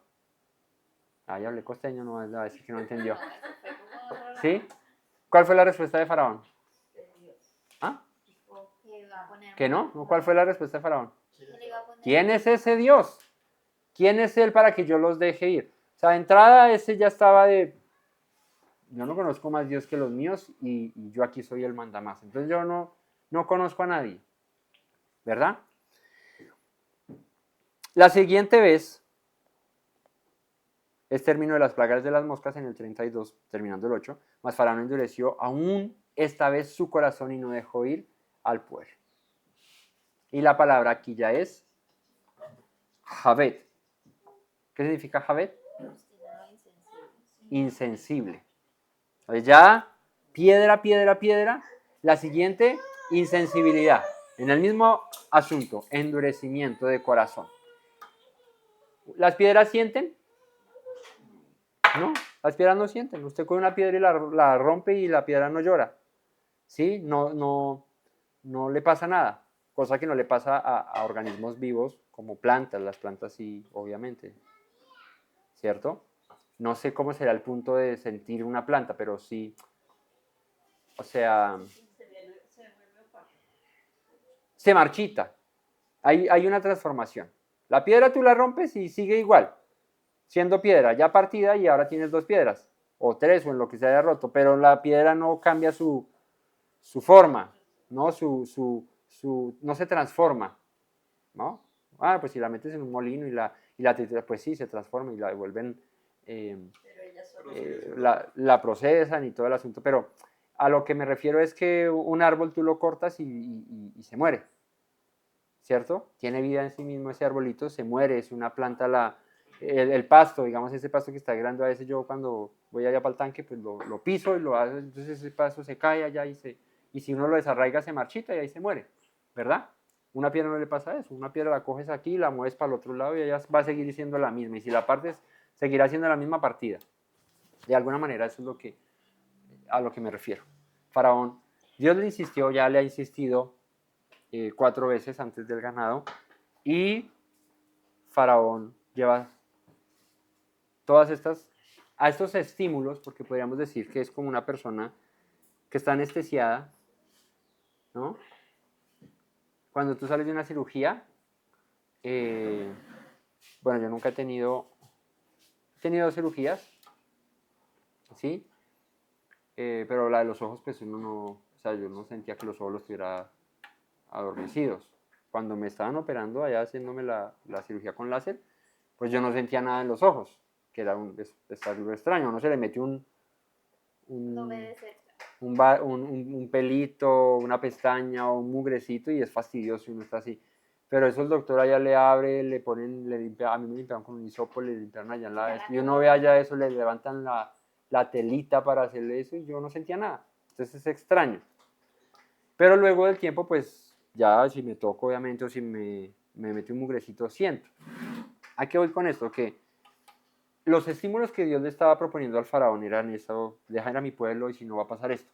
Ah, ya hablé costeño, no va a decir que no entendió. ¿Sí? ¿Cuál fue la respuesta de Faraón? ¿Ah? ¿Que no? ¿Cuál fue la respuesta de Faraón? ¿Quién es ese Dios? ¿Quién es él para que yo los deje ir? O sea, de entrada ese ya estaba de, yo no conozco más Dios que los míos y yo aquí soy el mandamás. Entonces yo no conozco a nadie, ¿verdad? La siguiente vez es término de las plagas de las moscas en el 32, terminando el 8, mas Faraón endureció aún esta vez su corazón y no dejó ir al pueblo. Y la palabra aquí ya es Javet. ¿Qué significa Javet? Insensible. Entonces ya, piedra, piedra, piedra. La siguiente, insensibilidad. En el mismo asunto, endurecimiento de corazón. ¿Las piedras sienten? No, las piedras no sienten. Usted coge una piedra y la rompe y la piedra no llora. ¿Sí? No le pasa nada. Cosa que no le pasa a organismos vivos como plantas. Las plantas sí, obviamente. ¿Cierto? No sé cómo será el punto de sentir una planta, pero sí. O sea, se marchita. Hay una transformación. La piedra tú la rompes y sigue igual, siendo piedra ya partida y ahora tienes 2 piedras, o 3, o en lo que se haya roto, pero la piedra no cambia su forma, ¿no? No se transforma, ¿no? Ah, pues si la metes en un molino y la trituras, pues sí, se transforma y la devuelven, la procesan y todo el asunto, pero a lo que me refiero es que un árbol tú lo cortas y se muere, ¿cierto? Tiene vida en sí mismo ese arbolito, se muere, es una planta, el pasto, digamos ese pasto que está grande, a veces yo cuando voy allá para el tanque, pues lo piso y lo hago, entonces ese pasto se cae allá y si uno lo desarraiga se marchita y ahí se muere, ¿verdad? Una piedra no le pasa eso, una piedra la coges aquí, la mueves para el otro lado y ella va a seguir siendo la misma, y si la partes, seguirá siendo la misma partida. De alguna manera eso es a lo que me refiero. Faraón, Dios le insistió, ya le ha insistido 4 veces antes del ganado, y Faraón lleva a estos estímulos, porque podríamos decir que es como una persona que está anestesiada, ¿no? Cuando tú sales de una cirugía, bueno, yo nunca he tenido 2 cirugías, ¿sí? Pero la de los ojos, pues uno no, o sea, yo no sentía que los ojos los tuviera adormecidos. Cuando me estaban operando allá haciéndome la cirugía con láser, pues yo no sentía nada en los ojos, que era es algo extraño. No se le metió un pelito, una pestaña o un mugrecito y es fastidioso y uno está así. Pero eso el doctor allá le abre, le ponen, a mí me limpiaban con un hisopo, le limpiaron allá en la... Y uno ve allá eso, le levantan la telita para hacerle eso y yo no sentía nada. Entonces es extraño. Pero luego del tiempo, pues ya si me toco obviamente o si me mete un mugrecito, siento. ¿A qué voy con esto? Que los estímulos que Dios le estaba proponiendo al faraón eran eso, deja ir a mi pueblo y si no va a pasar esto.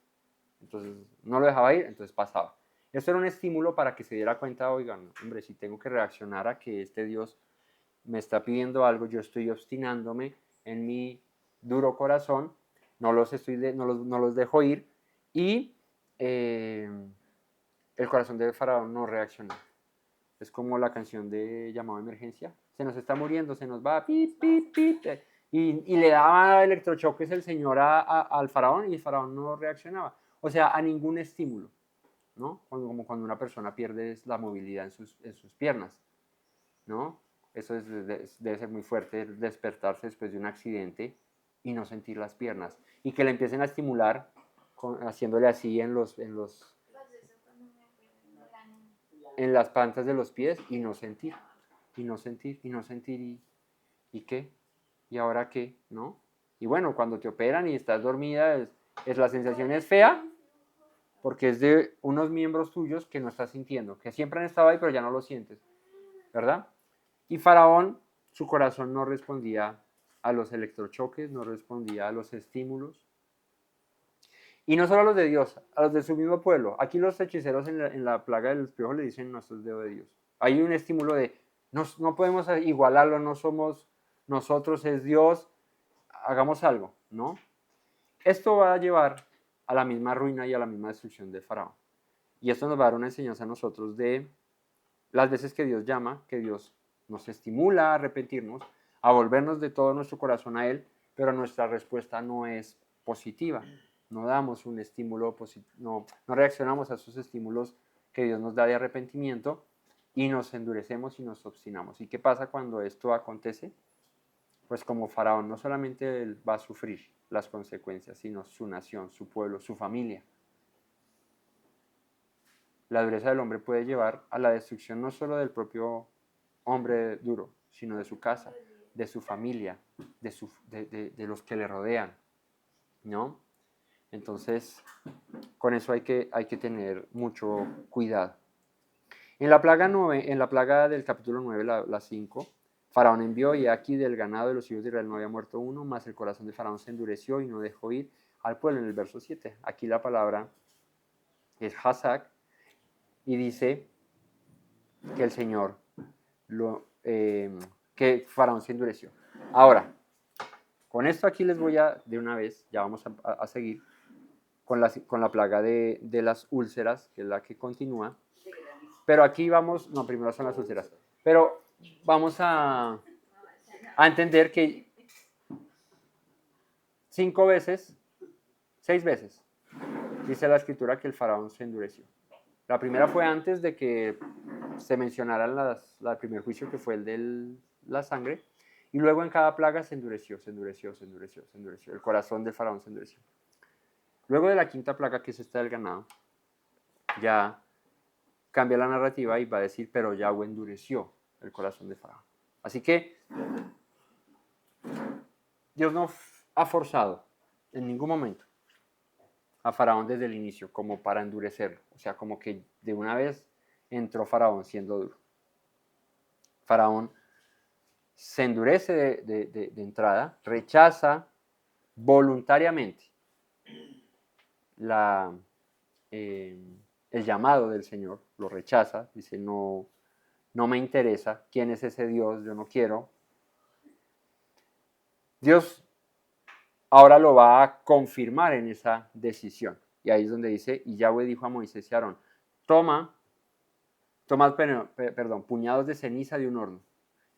Entonces no lo dejaba ir, entonces pasaba. Esto era un estímulo para que se diera cuenta, oigan, hombre, si tengo que reaccionar a que este Dios me está pidiendo algo, yo estoy obstinándome en mi duro corazón, no los dejo ir y el corazón del faraón no reaccionó. Es como la canción de llamado de emergencia, se nos está muriendo, se nos va, pip, pip, pip, y le daba electrochoques el Señor al faraón y el faraón no reaccionaba. O sea, a ningún estímulo, ¿no? Como cuando una persona pierde la movilidad en sus piernas, ¿no? Eso debe ser muy fuerte, despertarse después de un accidente y no sentir las piernas. Y que le empiecen a estimular haciéndole así en las plantas de los pies y no sentir. ¿Y qué? ¿Y ahora qué? ¿No? Y bueno, cuando te operan y estás dormida, la sensación es fea porque es de unos miembros tuyos que no estás sintiendo, que siempre han estado ahí pero ya no lo sientes. ¿verdad? Y Faraón, su corazón no respondía a los electrochoques, no respondía a los estímulos. Y no solo a los de Dios, a los de su mismo pueblo. Aquí los hechiceros en la plaga del piojo le dicen, no, esto es dedo de Dios. Hay un estímulo de, no podemos igualarlo, no somos nosotros, es Dios, hagamos algo, ¿no? Esto va a llevar a la misma ruina y a la misma destrucción de Faraón. Y esto nos va a dar una enseñanza a nosotros de las veces que Dios llama, que Dios nos estimula a arrepentirnos, a volvernos de todo nuestro corazón a Él, pero nuestra respuesta no es positiva. No damos un estímulo positivo, no reaccionamos a esos estímulos que Dios nos da de arrepentimiento y nos endurecemos y nos obstinamos. ¿Y qué pasa cuando esto acontece? Pues como Faraón, no solamente él va a sufrir las consecuencias, sino su nación, su pueblo, su familia. La dureza del hombre puede llevar a la destrucción no solo del propio hombre duro, sino de su casa, de su familia, de los que le rodean, ¿no? Entonces, con eso hay que tener mucho cuidado. En la plaga del capítulo 9, la 5, Faraón envió, y aquí del ganado de los hijos de Israel no había muerto uno, mas el corazón de Faraón se endureció y no dejó ir al pueblo, en el verso 7. Aquí la palabra es Hazak, y dice que el Señor, que Faraón se endureció. Ahora, con esto aquí les voy a, de una vez, ya vamos a seguir, con la plaga de las úlceras, que es la que continúa. Pero aquí vamos, no, primero son las úlceras. Pero vamos a entender que 6 veces, dice la escritura que el faraón se endureció. La primera fue antes de que se mencionara el primer juicio, que fue el de la sangre, y luego en cada plaga se endureció. El corazón del faraón se endureció. Luego de la quinta plaga, que es esta del ganado, ya cambia la narrativa y va a decir, pero Yahweh endureció el corazón de Faraón. Así que Dios no ha forzado en ningún momento a Faraón desde el inicio como para endurecerlo. O sea, como que de una vez entró Faraón siendo duro. Faraón se endurece de entrada, rechaza voluntariamente el llamado del Señor, lo rechaza, dice, no me interesa, ¿quién es ese Dios? Yo no quiero. Dios ahora lo va a confirmar en esa decisión. Y ahí es donde dice, y Yahweh dijo a Moisés y a Aarón, tomad puñados de ceniza de un horno,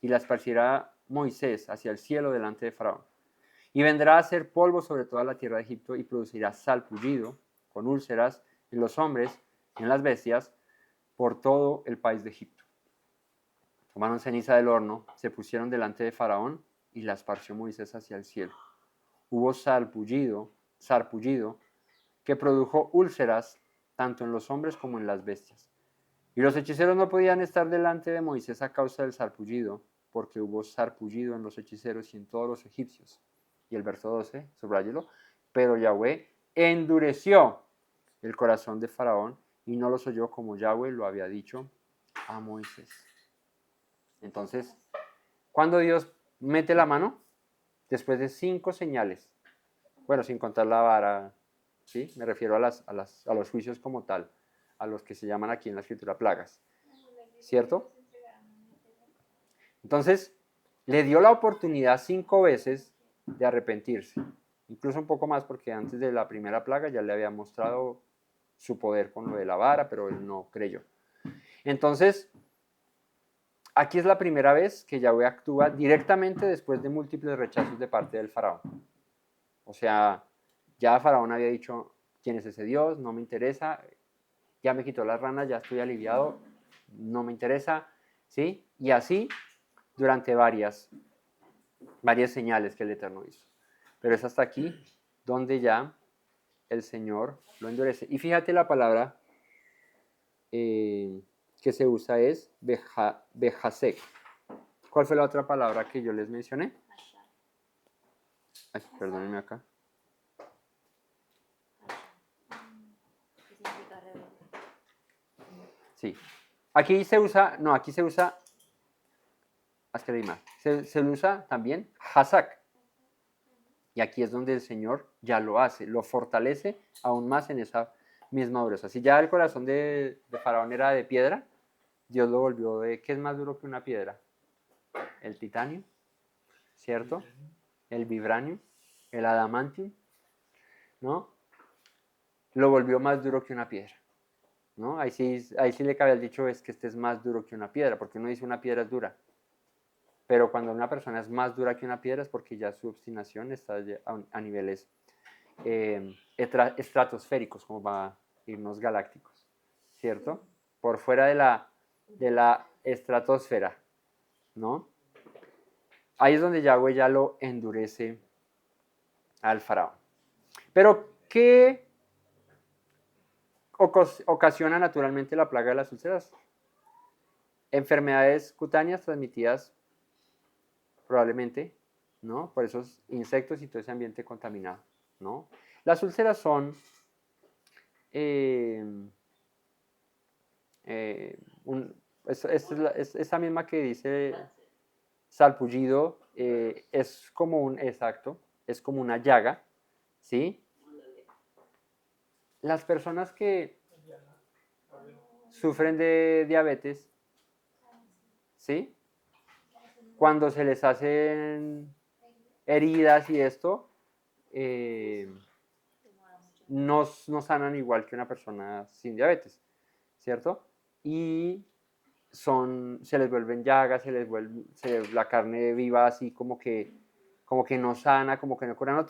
y la esparcirá Moisés hacia el cielo delante de Faraón. Y vendrá a ser polvo sobre toda la tierra de Egipto, y producirá salpullido, con úlceras, en los hombres, en las bestias, por todo el país de Egipto. Tomaron ceniza del horno, se pusieron delante de Faraón, y la esparció Moisés hacia el cielo. Hubo sarpullido, que produjo úlceras, tanto en los hombres como en las bestias. Y los hechiceros no podían estar delante de Moisés a causa del sarpullido, porque hubo sarpullido en los hechiceros y en todos los egipcios. Y el verso 12, subráyelo, pero Yahweh endureció el corazón de Faraón y no los oyó como Yahweh lo había dicho a Moisés. Entonces, cuando Dios mete la mano, después de 5 señales, bueno, sin contar la vara, ¿sí? Me refiero a los juicios como tal, a los que se llaman aquí en la escritura plagas, ¿cierto? Entonces, le dio la oportunidad 5 veces de arrepentirse, incluso un poco más, porque antes de la primera plaga ya le había mostrado su poder con lo de la vara, pero él no creyó. Entonces, aquí es la primera vez que Yahweh actúa directamente después de múltiples rechazos de parte del faraón. O sea, ya Faraón había dicho, ¿quién es ese Dios? No me interesa, ya me quitó las ranas, ya estoy aliviado, no me interesa, ¿sí? Y así durante varias señales que el Eterno hizo. Pero es hasta aquí donde ya el Señor lo endurece. Y fíjate la palabra que se usa es bejasek. ¿Cuál fue la otra palabra que yo les mencioné? Ay, perdónenme acá. Sí. Aquí se usa es que leí mal. Se le usa también Hazak. Y aquí es donde el Señor ya lo hace, lo fortalece aún más en esa misma dureza. Si ya el corazón de Faraón era de piedra, Dios lo volvió de, ¿qué es más duro que una piedra? El titanio, ¿cierto? El vibranio, el adamantium, ¿no? Lo volvió más duro que una piedra, ¿no? Ahí sí le cabe el dicho, es que este es más duro que una piedra, porque uno dice una piedra es dura, pero cuando una persona es más dura que una piedra es porque ya su obstinación está a niveles estratosféricos, como va a irnos galácticos, ¿cierto? Por fuera de la estratosfera, ¿no? Ahí es donde Yahweh ya lo endurece al faraón. Pero, ¿qué ocasiona naturalmente la plaga de las úlceras? Enfermedades cutáneas transmitidas probablemente, ¿no? Por esos insectos y todo ese ambiente contaminado, ¿no? Las úlceras son esa misma que dice salpullido, es como exacto, es como una llaga, ¿sí? Las personas que sufren de diabetes, ¿sí? Cuando se les hacen heridas y esto, no sanan igual que una persona sin diabetes, ¿cierto? Y se les vuelven llagas, la carne viva así como que no sana, como que no cura. No,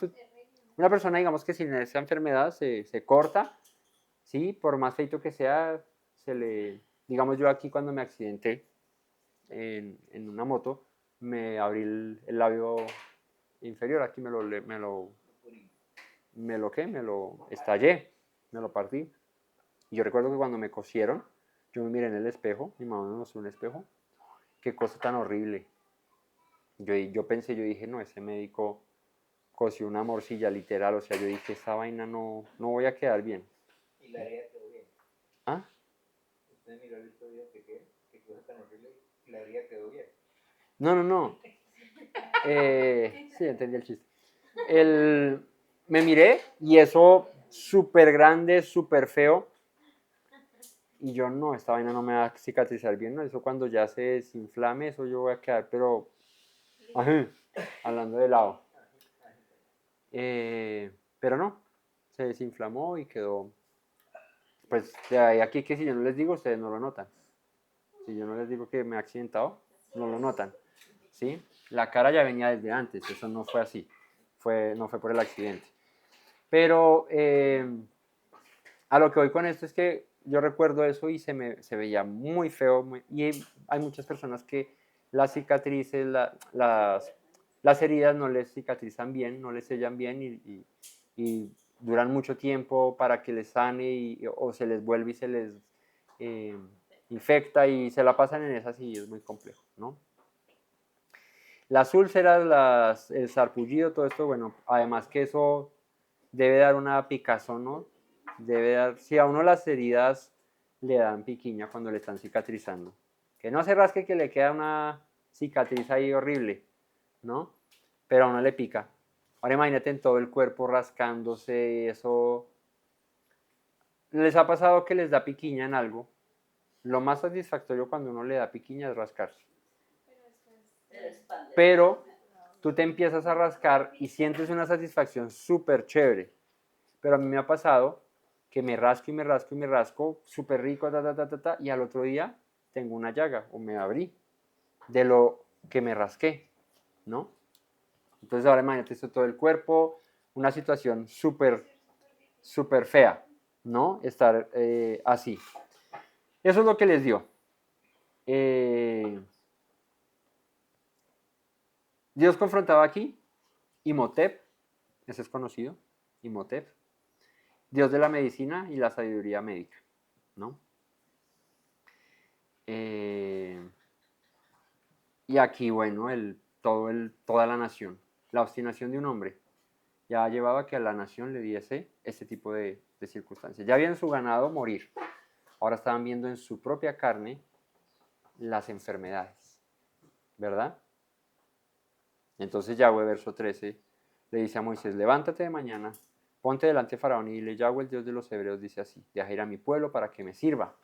una persona, digamos que sin esa enfermedad se corta, ¿sí? Por más feito que sea, digamos yo aquí cuando me accidenté en una moto, me abrí el labio inferior, aquí me lo estallé, me lo partí. Y yo recuerdo que cuando me cosieron, yo me miré en el espejo, mi mamá me mostró un espejo, qué cosa tan horrible. Yo dije, no, ese médico cosió una morcilla literal, o sea, yo dije, esa vaina no voy a quedar bien. ¿Y la herida quedó bien? ¿Ah? ¿Usted miró el estudio que qué cosa tan horrible y la herida quedó bien? No. Sí, entendí el chiste. Me miré y eso súper grande, súper feo. Y yo no, esta vaina no me va a cicatrizar bien, ¿no? Eso cuando ya se desinflame, eso yo voy a quedar, pero ajá, hablando de lado. Pero no, se desinflamó y quedó. Pues de ahí aquí que si yo no les digo, ustedes no lo notan. Si yo no les digo que me he accidentado, no lo notan. ¿Sí? La cara ya venía desde antes, eso no fue así. No fue por el accidente. Pero a lo que voy con esto es que yo recuerdo eso y se veía muy feo. Y hay muchas personas que las cicatrices, las heridas no les cicatrizan bien, no les sellan bien y duran mucho tiempo para que les sane o se les vuelve y se les infecta y se la pasan en esas y es muy complejo, ¿no? Las úlceras, el sarpullido, todo esto, bueno, además que eso debe dar una picazón, ¿no? Si a uno las heridas le dan piquiña cuando le están cicatrizando. Que no se rasque que le queda una cicatriz ahí horrible, ¿no? Pero a uno le pica. Ahora imagínate en todo el cuerpo rascándose, eso. ¿Les ha pasado que les da piquiña en algo? Lo más satisfactorio cuando uno le da piquiña es rascarse. Pero tú te empiezas a rascar y sientes una satisfacción súper chévere. Pero a mí me ha pasado que me rasco y me rasco y me rasco, súper rico, y al otro día tengo una llaga o me abrí de lo que me rasqué, ¿no? Entonces ahora imagínate esto todo el cuerpo, una situación súper, súper fea, ¿no? Estar así. Eso es lo que les dio. Dios confrontaba aquí Imhotep, ese es conocido, Imhotep, Dios de la medicina y la sabiduría médica, ¿no? Y aquí, bueno, toda la nación, la obstinación de un hombre, ya llevaba a que a la nación le diese este tipo de circunstancias. Ya habían su ganado morir, ahora estaban viendo en su propia carne las enfermedades, ¿verdad? Entonces Yahweh, verso 13, le dice a Moisés, levántate de mañana, ponte delante de Faraón y dile, Yahweh, el Dios de los hebreos, dice así, deja ir a mi pueblo para que me sirva.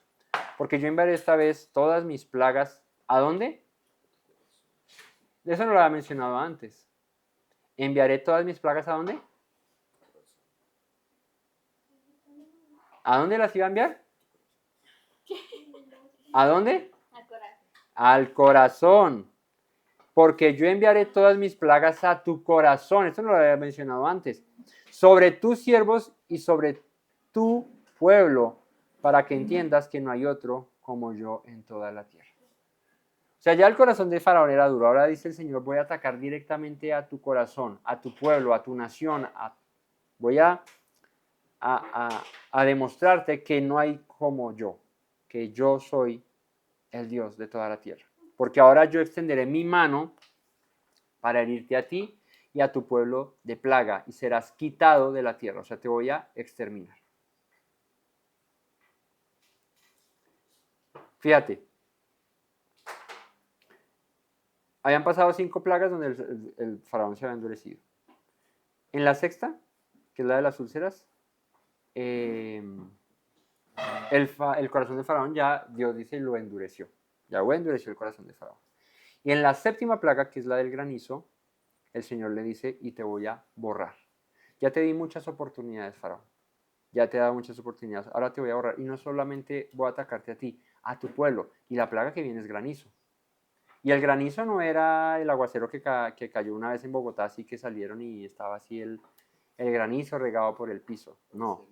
Porque yo enviaré esta vez todas mis plagas, ¿a dónde? Eso no lo había mencionado antes. ¿Enviaré todas mis plagas a dónde? ¿A dónde las iba a enviar? ¿A dónde? Al corazón. Al corazón. Porque yo enviaré todas mis plagas a tu corazón. Esto no lo había mencionado antes. Sobre tus siervos y sobre tu pueblo, para que entiendas que no hay otro como yo en toda la tierra. O sea, ya el corazón de Faraón era duro. Ahora dice el Señor, voy a atacar directamente a tu corazón, a tu pueblo, a tu nación. Voy a demostrarte que no hay como yo, que yo soy el Dios de toda la tierra. Porque ahora yo extenderé mi mano para herirte a ti y a tu pueblo de plaga y serás quitado de la tierra. O sea, te voy a exterminar. Fíjate. Habían pasado 5 plagas donde el faraón se había endurecido. En la sexta, que es la de las úlceras, el corazón de Faraón ya, Dios dice, lo endureció. Yahweh endureció el corazón de Faraón. Y en la séptima plaga, que es la del granizo, el Señor le dice, y te voy a borrar. Ya te di muchas oportunidades, Faraón. Ya te he dado muchas oportunidades. Ahora te voy a borrar. Y no solamente voy a atacarte a ti, a tu pueblo. Y la plaga que viene es granizo. Y el granizo no era el aguacero que cayó una vez en Bogotá, así que salieron y estaba así el granizo regado por el piso. No.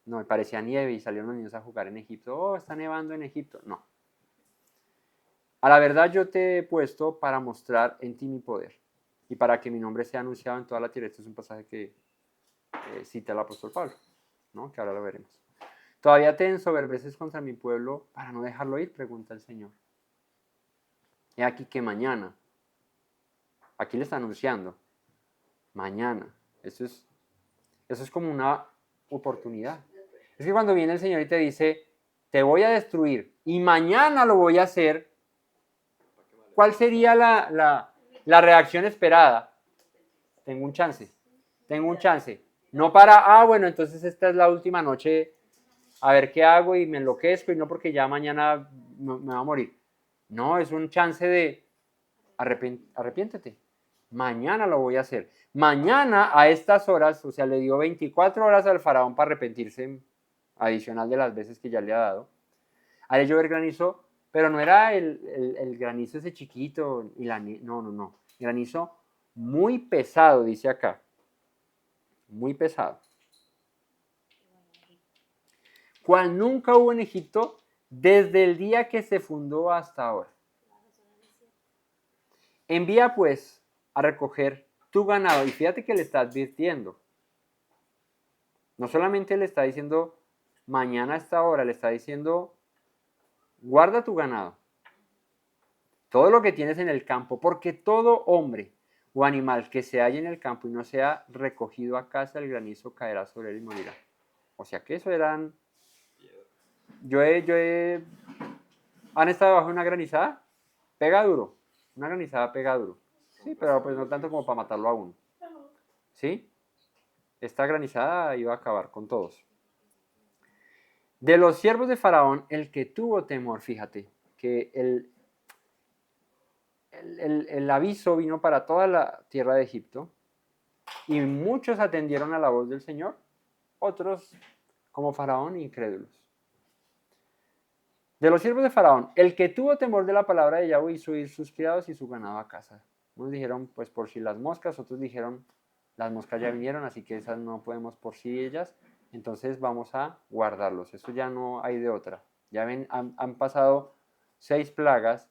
No, parecía nieve y salieron los niños a jugar en Egipto. Oh, está nevando en Egipto. No. A la verdad yo te he puesto para mostrar en ti mi poder y para que mi nombre sea anunciado en toda la tierra. Este es un pasaje que cita el apóstol Pablo, ¿no? Que ahora lo veremos. ¿Todavía te ensoberbeces contra mi pueblo para no dejarlo ir? Pregunta el Señor. He aquí que mañana, aquí le está anunciando, mañana, eso es como una oportunidad. Es que cuando viene el Señor y te dice, te voy a destruir y mañana lo voy a hacer, ¿cuál sería la reacción esperada? Tengo un chance. No para, bueno, entonces esta es la última noche, a ver qué hago y me enloquezco y no porque ya mañana me va a morir. No, es un chance de arrepiéntete. Mañana lo voy a hacer. Mañana a estas horas, o sea, le dio 24 horas al faraón para arrepentirse, adicional de las veces que ya le ha dado. Haré llover granizo, pero no era el granizo ese chiquito, no. Granizo muy pesado, dice acá. Muy pesado. Cual nunca hubo en Egipto desde el día que se fundó hasta ahora. Envía pues a recoger tu ganado. Y fíjate que le está advirtiendo. No solamente le está diciendo mañana a esta hora, le está diciendo guarda tu ganado. Todo lo que tienes en el campo, porque todo hombre o animal que se halle en el campo y no sea recogido a casa, el granizo caerá sobre él y morirá. O sea que eso eran... ¿Han estado bajo una granizada? Pega duro. Una granizada pega duro. Sí, pero pues no tanto como para matarlo a uno. ¿Sí? Esta granizada iba a acabar con todos. De los siervos de Faraón, el que tuvo temor, fíjate, que el aviso vino para toda la tierra de Egipto y muchos atendieron a la voz del Señor, otros como Faraón incrédulos. De los siervos de Faraón, el que tuvo temor de la palabra de Yahweh hizo ir sus criados y su ganado a casa. Unos dijeron, pues por si las moscas, otros dijeron, las moscas ya vinieron, así que esas no podemos por si ellas, entonces vamos a guardarlos. Eso ya no hay de otra. Ya ven, han pasado 6 plagas,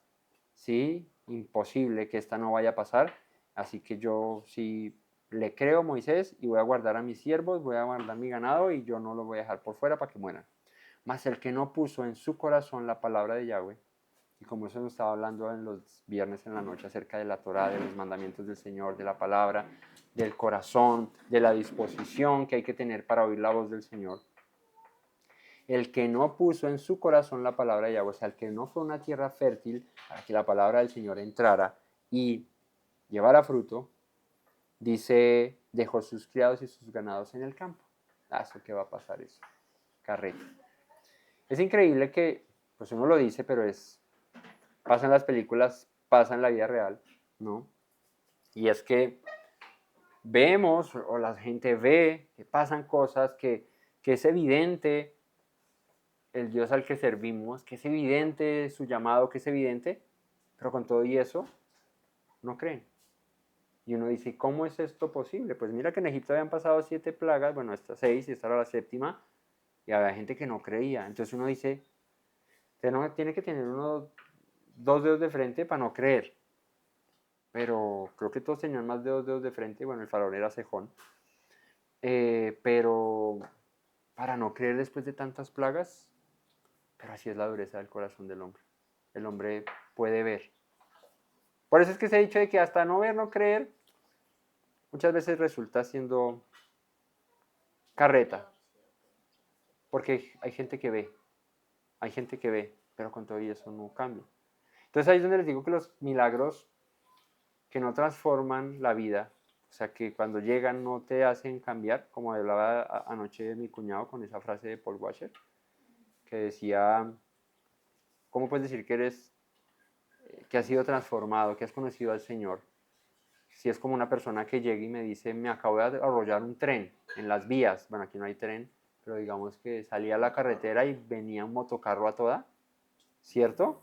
¿sí? Imposible que esta no vaya a pasar, así que yo sí le creo a Moisés y voy a guardar a mis siervos, voy a guardar mi ganado y yo no los voy a dejar por fuera para que mueran. Mas el que no puso en su corazón la palabra de Yahweh, y como eso nos estaba hablando en los viernes en la noche acerca de la Torá, de los mandamientos del Señor, de la palabra, del corazón, de la disposición que hay que tener para oír la voz del Señor. El que no puso en su corazón la palabra de Yahweh, o sea, el que no fue una tierra fértil para que la palabra del Señor entrara, y llevara fruto, dice, dejó sus criados y sus ganados en el campo. ¿Eso qué va a pasar eso? Carreta. Es increíble que, pues uno lo dice, pero pasa en las películas, pasa en la vida real, ¿no? Y es que vemos, o la gente ve, que pasan cosas, que es evidente el Dios al que servimos, que es evidente su llamado, que es evidente, pero con todo y eso, no creen. Y uno dice, ¿cómo es esto posible? Pues mira que en Egipto habían pasado 7 plagas, bueno, estas 6 y esta era la 7ª, y había gente que no creía. Entonces uno dice, tiene que tener uno 2 dedos de frente para no creer. Pero creo que todos tenían más de 2 dedos de frente, bueno, el faraón era cejón. Pero para no creer después de tantas plagas, pero así es la dureza del corazón del hombre. El hombre puede ver. Por eso es que se ha dicho de que hasta no ver, no creer, muchas veces resulta siendo carreta. Porque hay gente que ve, pero con todo y eso no cambia. Entonces ahí es donde les digo que los milagros que no transforman la vida, o sea que cuando llegan no te hacen cambiar, como hablaba anoche de mi cuñado con esa frase de Paul Washer, que decía, ¿cómo puedes decir que has sido transformado, que has conocido al Señor? Si es como una persona que llega y me dice, me acabo de arrollar un tren en las vías, bueno, aquí no hay tren, pero digamos que salía a la carretera y venía un motocarro a toda, ¿cierto?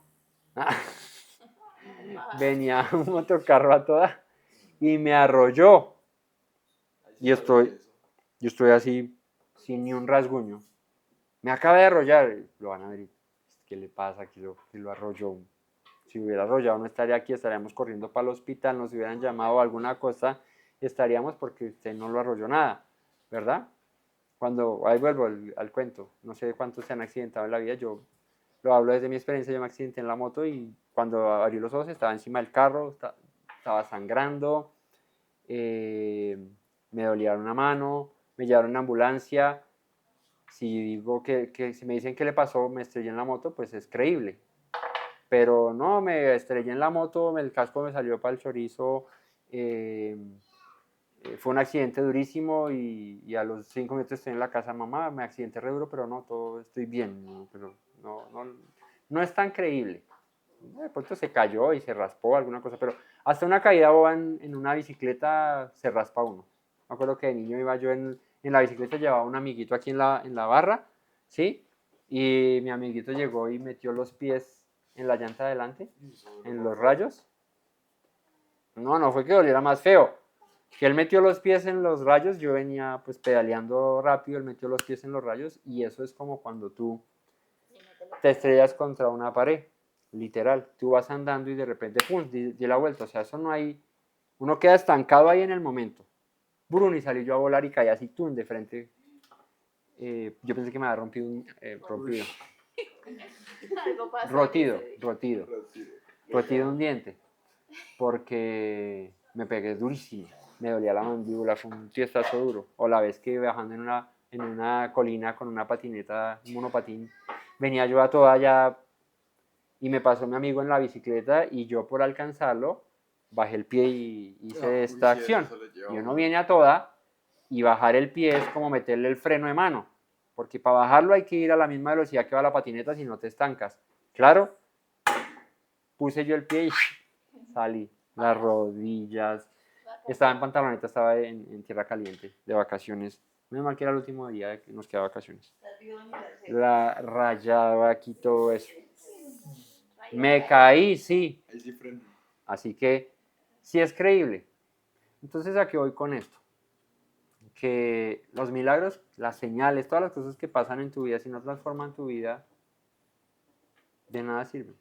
Venía un motocarro a toda y me arrolló. Y yo estoy así, sin ni un rasguño. Me acaba de arrollar. Lo van a ver. ¿Qué le pasa? Que lo arrolló. Si hubiera arrollado no estaría aquí, estaríamos corriendo para el hospital, nos hubieran llamado a alguna cosa, estaríamos porque usted no lo arrolló nada, ¿verdad? Ahí vuelvo al cuento, no sé cuántos se han accidentado en la vida, yo lo hablo desde mi experiencia, yo me accidenté en la moto y cuando abrí los ojos estaba encima del carro, estaba sangrando, me dolía una mano, me llevaron a una ambulancia. Si digo si me dicen qué le pasó, me estrellé en la moto, pues es creíble. Pero no, me estrellé en la moto, el casco me salió para el chorizo, fue un accidente durísimo y a los 5 minutos estoy en la casa, mamá, me accidenté re duro, pero no, todo estoy bien, pero no es tan creíble. De pronto se cayó y se raspó alguna cosa, pero hasta una caída boba en una bicicleta se raspa uno. Me acuerdo que de niño iba yo en la bicicleta, llevaba un amiguito aquí en la barra, ¿sí? Y mi amiguito llegó y metió los pies en la llanta de adelante, en los rayos. No fue que doliera más feo. Que él metió los pies en los rayos, yo venía pues pedaleando rápido, él metió los pies en los rayos y eso es como cuando tú te estrellas contra una pared, literal. Tú vas andando y de repente, pum, di la vuelta. O sea, eso no hay, uno queda estancado ahí en el momento. Brum, y salí yo a volar y caí así, tum, de frente. Yo pensé que me había rompido Algo pasó. rotido un diente, porque me pegué durísimo, me dolía la mandíbula, fue un tiestazo duro. O la vez que bajando en una colina con una patineta, un monopatín, venía yo a toda ya y me pasó mi amigo en la bicicleta y yo por alcanzarlo bajé el pie y hice esta acción. Y uno viene a toda y bajar el pie es como meterle el freno de mano, porque para bajarlo hay que ir a la misma velocidad que va la patineta si no te estancas. Claro, puse yo el pie y salí, las rodillas, estaba en pantaloneta, estaba en tierra caliente, de vacaciones. Menos mal que era el último día que nos quedaba vacaciones. La rayaba aquí todo eso. Me caí, sí. Así que sí es creíble. Entonces, ¿a qué voy con esto? Que los milagros, las señales, todas las cosas que pasan en tu vida, si no transforman tu vida, de nada sirven.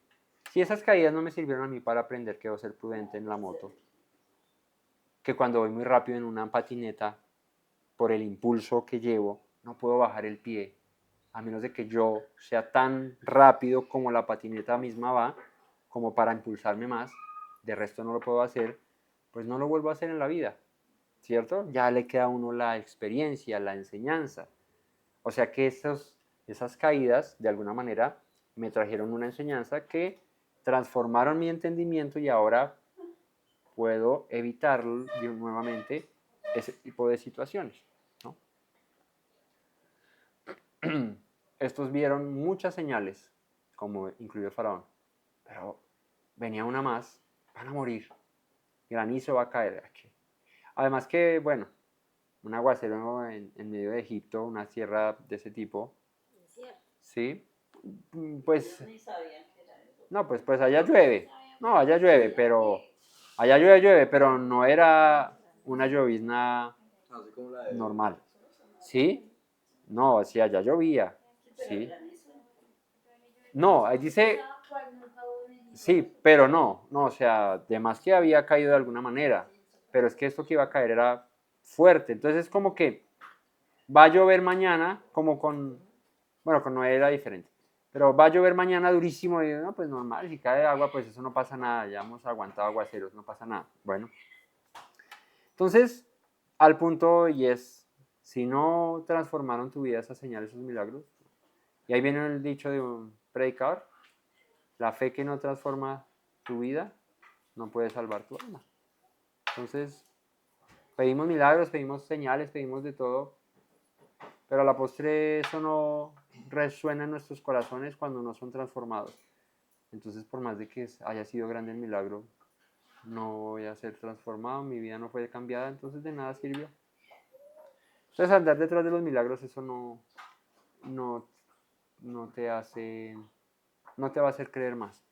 Si esas caídas no me sirvieron a mí para aprender que debo ser prudente en la moto, que cuando voy muy rápido en una patineta, por el impulso que llevo, no puedo bajar el pie, a menos de que yo sea tan rápido como la patineta misma va, como para impulsarme más, de resto no lo puedo hacer, pues no lo vuelvo a hacer en la vida, ¿cierto? Ya le queda a uno la experiencia, la enseñanza. O sea que esas caídas, de alguna manera, me trajeron una enseñanza que transformaron mi entendimiento y ahora puedo evitar nuevamente ese tipo de situaciones, ¿no? Estos vieron muchas señales, como incluido Faraón, pero venía una más, van a morir, granizo va a caer aquí. Además que, bueno, un aguacero en medio de Egipto, una sierra de ese tipo, ¿sí? Pues, Ni sabían que era eso. no, pues allá llueve, no, allá llueve, pero, allá llueve, pero no era una llovizna Así como la de... normal, ¿sí? No, sí, allá llovía, ¿sí? No, ahí dice, sí, pero no, o sea, de más que había caído de alguna manera, pero es que esto que iba a caer era fuerte, entonces es como que va a llover mañana, como bueno, con Noé era diferente, pero va a llover mañana durísimo y no, pues normal, si cae agua, pues eso no pasa nada, ya hemos aguantado aguaceros, no pasa nada, bueno. Entonces, al punto y es, si no transformaron tu vida esas señales, esos milagros, y ahí viene el dicho de un predicador, la fe que no transforma tu vida no puede salvar tu alma. Entonces, pedimos milagros, pedimos señales, pedimos de todo, pero a la postre eso no resuena en nuestros corazones cuando no son transformados. Entonces, por más de que haya sido grande el milagro, no voy a ser transformado, mi vida no fue cambiada, entonces de nada sirvió. Entonces, andar detrás de los milagros, eso no te hace, no te va a hacer creer más.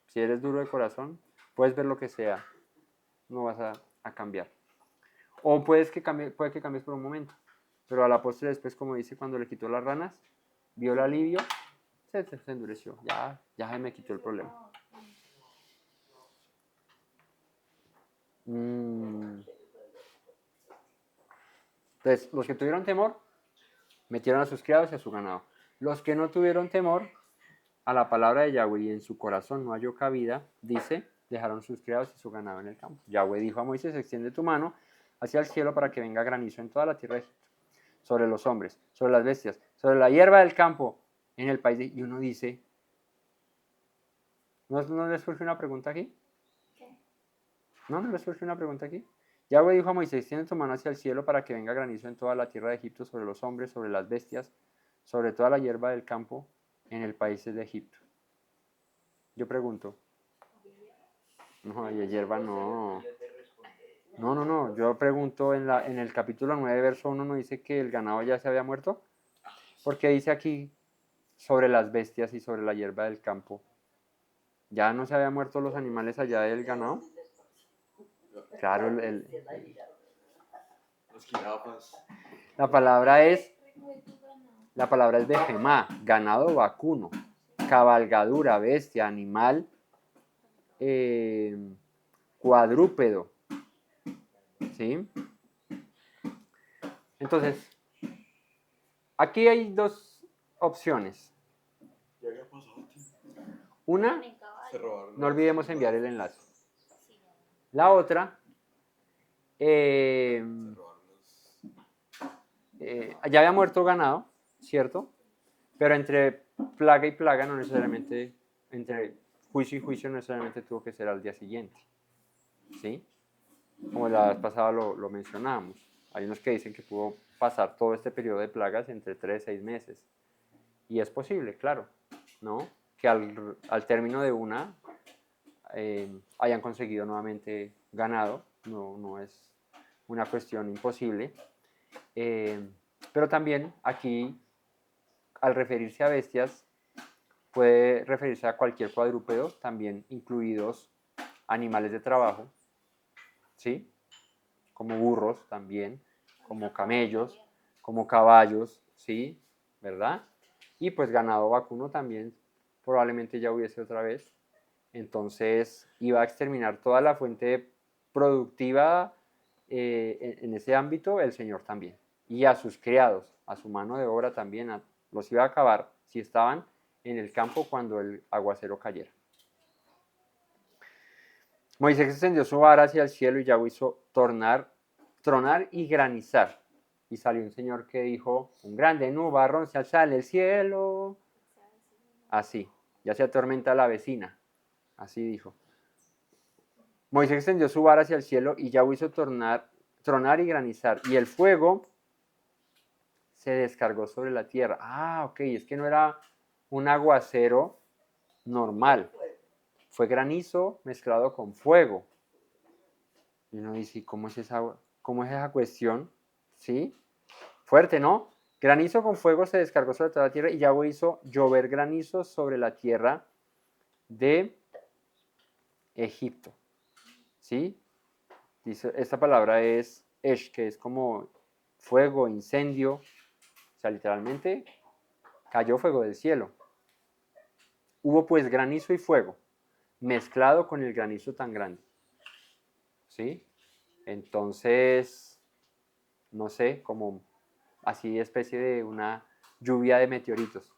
Si eres duro de corazón, puedes ver lo que sea, no vas a cambiar. O puede que cambies por un momento, pero a la postre después, como dice, cuando le quitó las ranas, vio el alivio, se endureció, ya se me quitó el problema. Entonces, los que tuvieron temor, metieron a sus criados y a su ganado. Los que no tuvieron temor a la palabra de Yahweh y en su corazón no halló cabida, dice, dejaron sus criados y su ganado en el campo. Yahweh dijo a Moisés, extiende tu mano hacia el cielo para que venga granizo en toda la tierra de Egipto, sobre los hombres, sobre las bestias, sobre la hierba del campo, en el país. Y uno dice, ¿no les surge una pregunta aquí? ¿No les surge una pregunta aquí? Yahweh dijo a Moisés, extiende tu mano hacia el cielo para que venga granizo en toda la tierra de Egipto, sobre los hombres, sobre las bestias, sobre toda la hierba del campo, en el país de Egipto. Yo pregunto. No, y hierba no. No. Yo pregunto en el capítulo 9, verso 1, ¿no dice que el ganado ya se había muerto? Porque dice aquí sobre las bestias y sobre la hierba del campo. ¿Ya no se habían muerto los animales allá del ganado? Claro, Los jirafas. la palabra es behemá, ganado vacuno, cabalgadura, bestia, animal, cuadrúpedo. ¿Sí? Entonces, aquí hay dos opciones. Ya había pasado, tío. Una, Se robaron. no olvidemos enviar el enlace. La otra, Se robaron los... ya había muerto ganado, ¿cierto? Pero entre plaga y plaga no necesariamente, entre juicio y juicio no necesariamente tuvo que ser al día siguiente. ¿Sí? Como la vez pasada lo mencionábamos. Hay unos que dicen que pudo pasar todo este periodo de plagas entre 3 y 6 meses. Y es posible, claro, ¿no? Que al término de una hayan conseguido nuevamente ganado. No es una cuestión imposible. Pero también aquí, al referirse a bestias, puede referirse a cualquier cuadrúpedo, también incluidos animales de trabajo, ¿sí? Como burros también, como camellos, como caballos, ¿sí? ¿Verdad? Y pues ganado vacuno también probablemente ya hubiese otra vez. Entonces iba a exterminar toda la fuente productiva en ese ámbito, el Señor también. Y a sus criados, a su mano de obra también, los iba a acabar si estaban en el campo cuando el aguacero cayera. Moisés extendió su vara hacia el cielo y Yahweh hizo tronar y granizar. Y salió un señor que dijo, un grande nubarrón se alza en el cielo. Así, ya se atormenta la vecina. Así dijo. Moisés extendió su vara hacia el cielo y Yahweh hizo tronar y granizar. Y el fuego se descargó sobre la tierra. Ah, ok, es que no era un aguacero normal. Fue granizo mezclado con fuego. Y uno dice, cómo es esa cuestión? ¿Sí? Fuerte, ¿no? Granizo con fuego se descargó sobre toda la tierra y Yahweh hizo llover granizo sobre la tierra de Egipto. ¿Sí? Dice, esta palabra es Esh, que es como fuego, incendio. O sea, literalmente cayó fuego del cielo. Hubo pues granizo y fuego mezclado con el granizo tan grande. ¿Sí? Entonces, no sé, como así especie de una lluvia de meteoritos.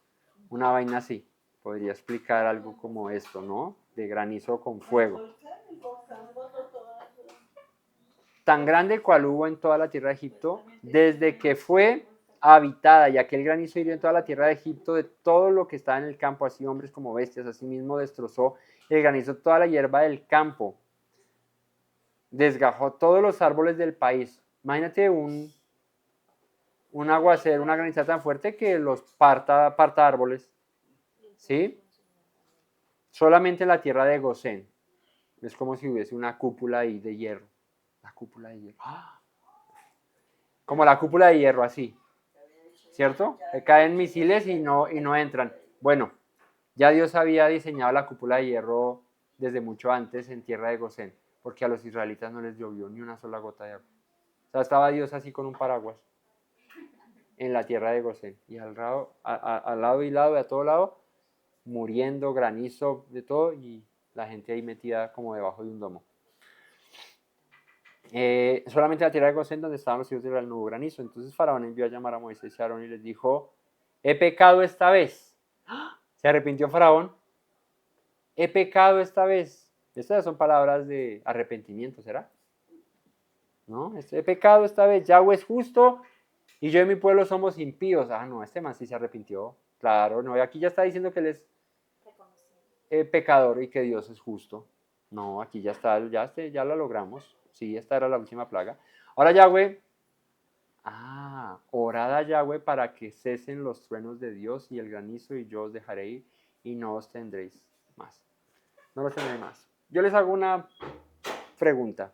Una vaina así. Podría explicar algo como esto, ¿no? De granizo con fuego. El volcán botó toda eso. Tan grande cual hubo en toda la tierra de Egipto, desde que fue habitada, y aquel granizo hirió en toda la tierra de Egipto, de todo lo que estaba en el campo, así hombres como bestias, así mismo destrozó el granizo toda la hierba del campo, desgajó todos los árboles del país. Imagínate un aguacero, una granizada tan fuerte que los parta árboles, ¿sí? Solamente en la tierra de Gosén. Es como si hubiese una cúpula ahí de hierro. La cúpula de hierro. ¡Ah! Como la cúpula de hierro, así. ¿Cierto? Que caen misiles y no entran. Bueno, ya Dios había diseñado la cúpula de hierro desde mucho antes en tierra de Gosén, porque a los israelitas no les llovió ni una sola gota de agua. O sea, estaba Dios así con un paraguas en la tierra de Gosén. Y al lado y lado, y a todo lado, muriendo, granizo, de todo, y la gente ahí metida como debajo de un domo. Solamente la tierra de Gosén donde estaban los hijos de Israel no hubo granizo. Entonces Faraón envió a llamar a Moisés y a Aarón y les dijo, he pecado esta vez. ¿Se arrepintió Faraón? He pecado esta vez. Estas son palabras de arrepentimiento, ¿será? ¿No? He pecado esta vez. Yahweh es justo y yo y mi pueblo somos impíos. Ah, no, este man sí se arrepintió. Claro, no, aquí ya está diciendo que él es pecador y que Dios es justo. No, aquí ya está, ya lo logramos. Sí, esta era la última plaga. Ahora Yahweh, orad a Yahweh para que cesen los truenos de Dios y el granizo y yo os dejaré ir y no os tendréis más. No los tendré más. Yo les hago una pregunta.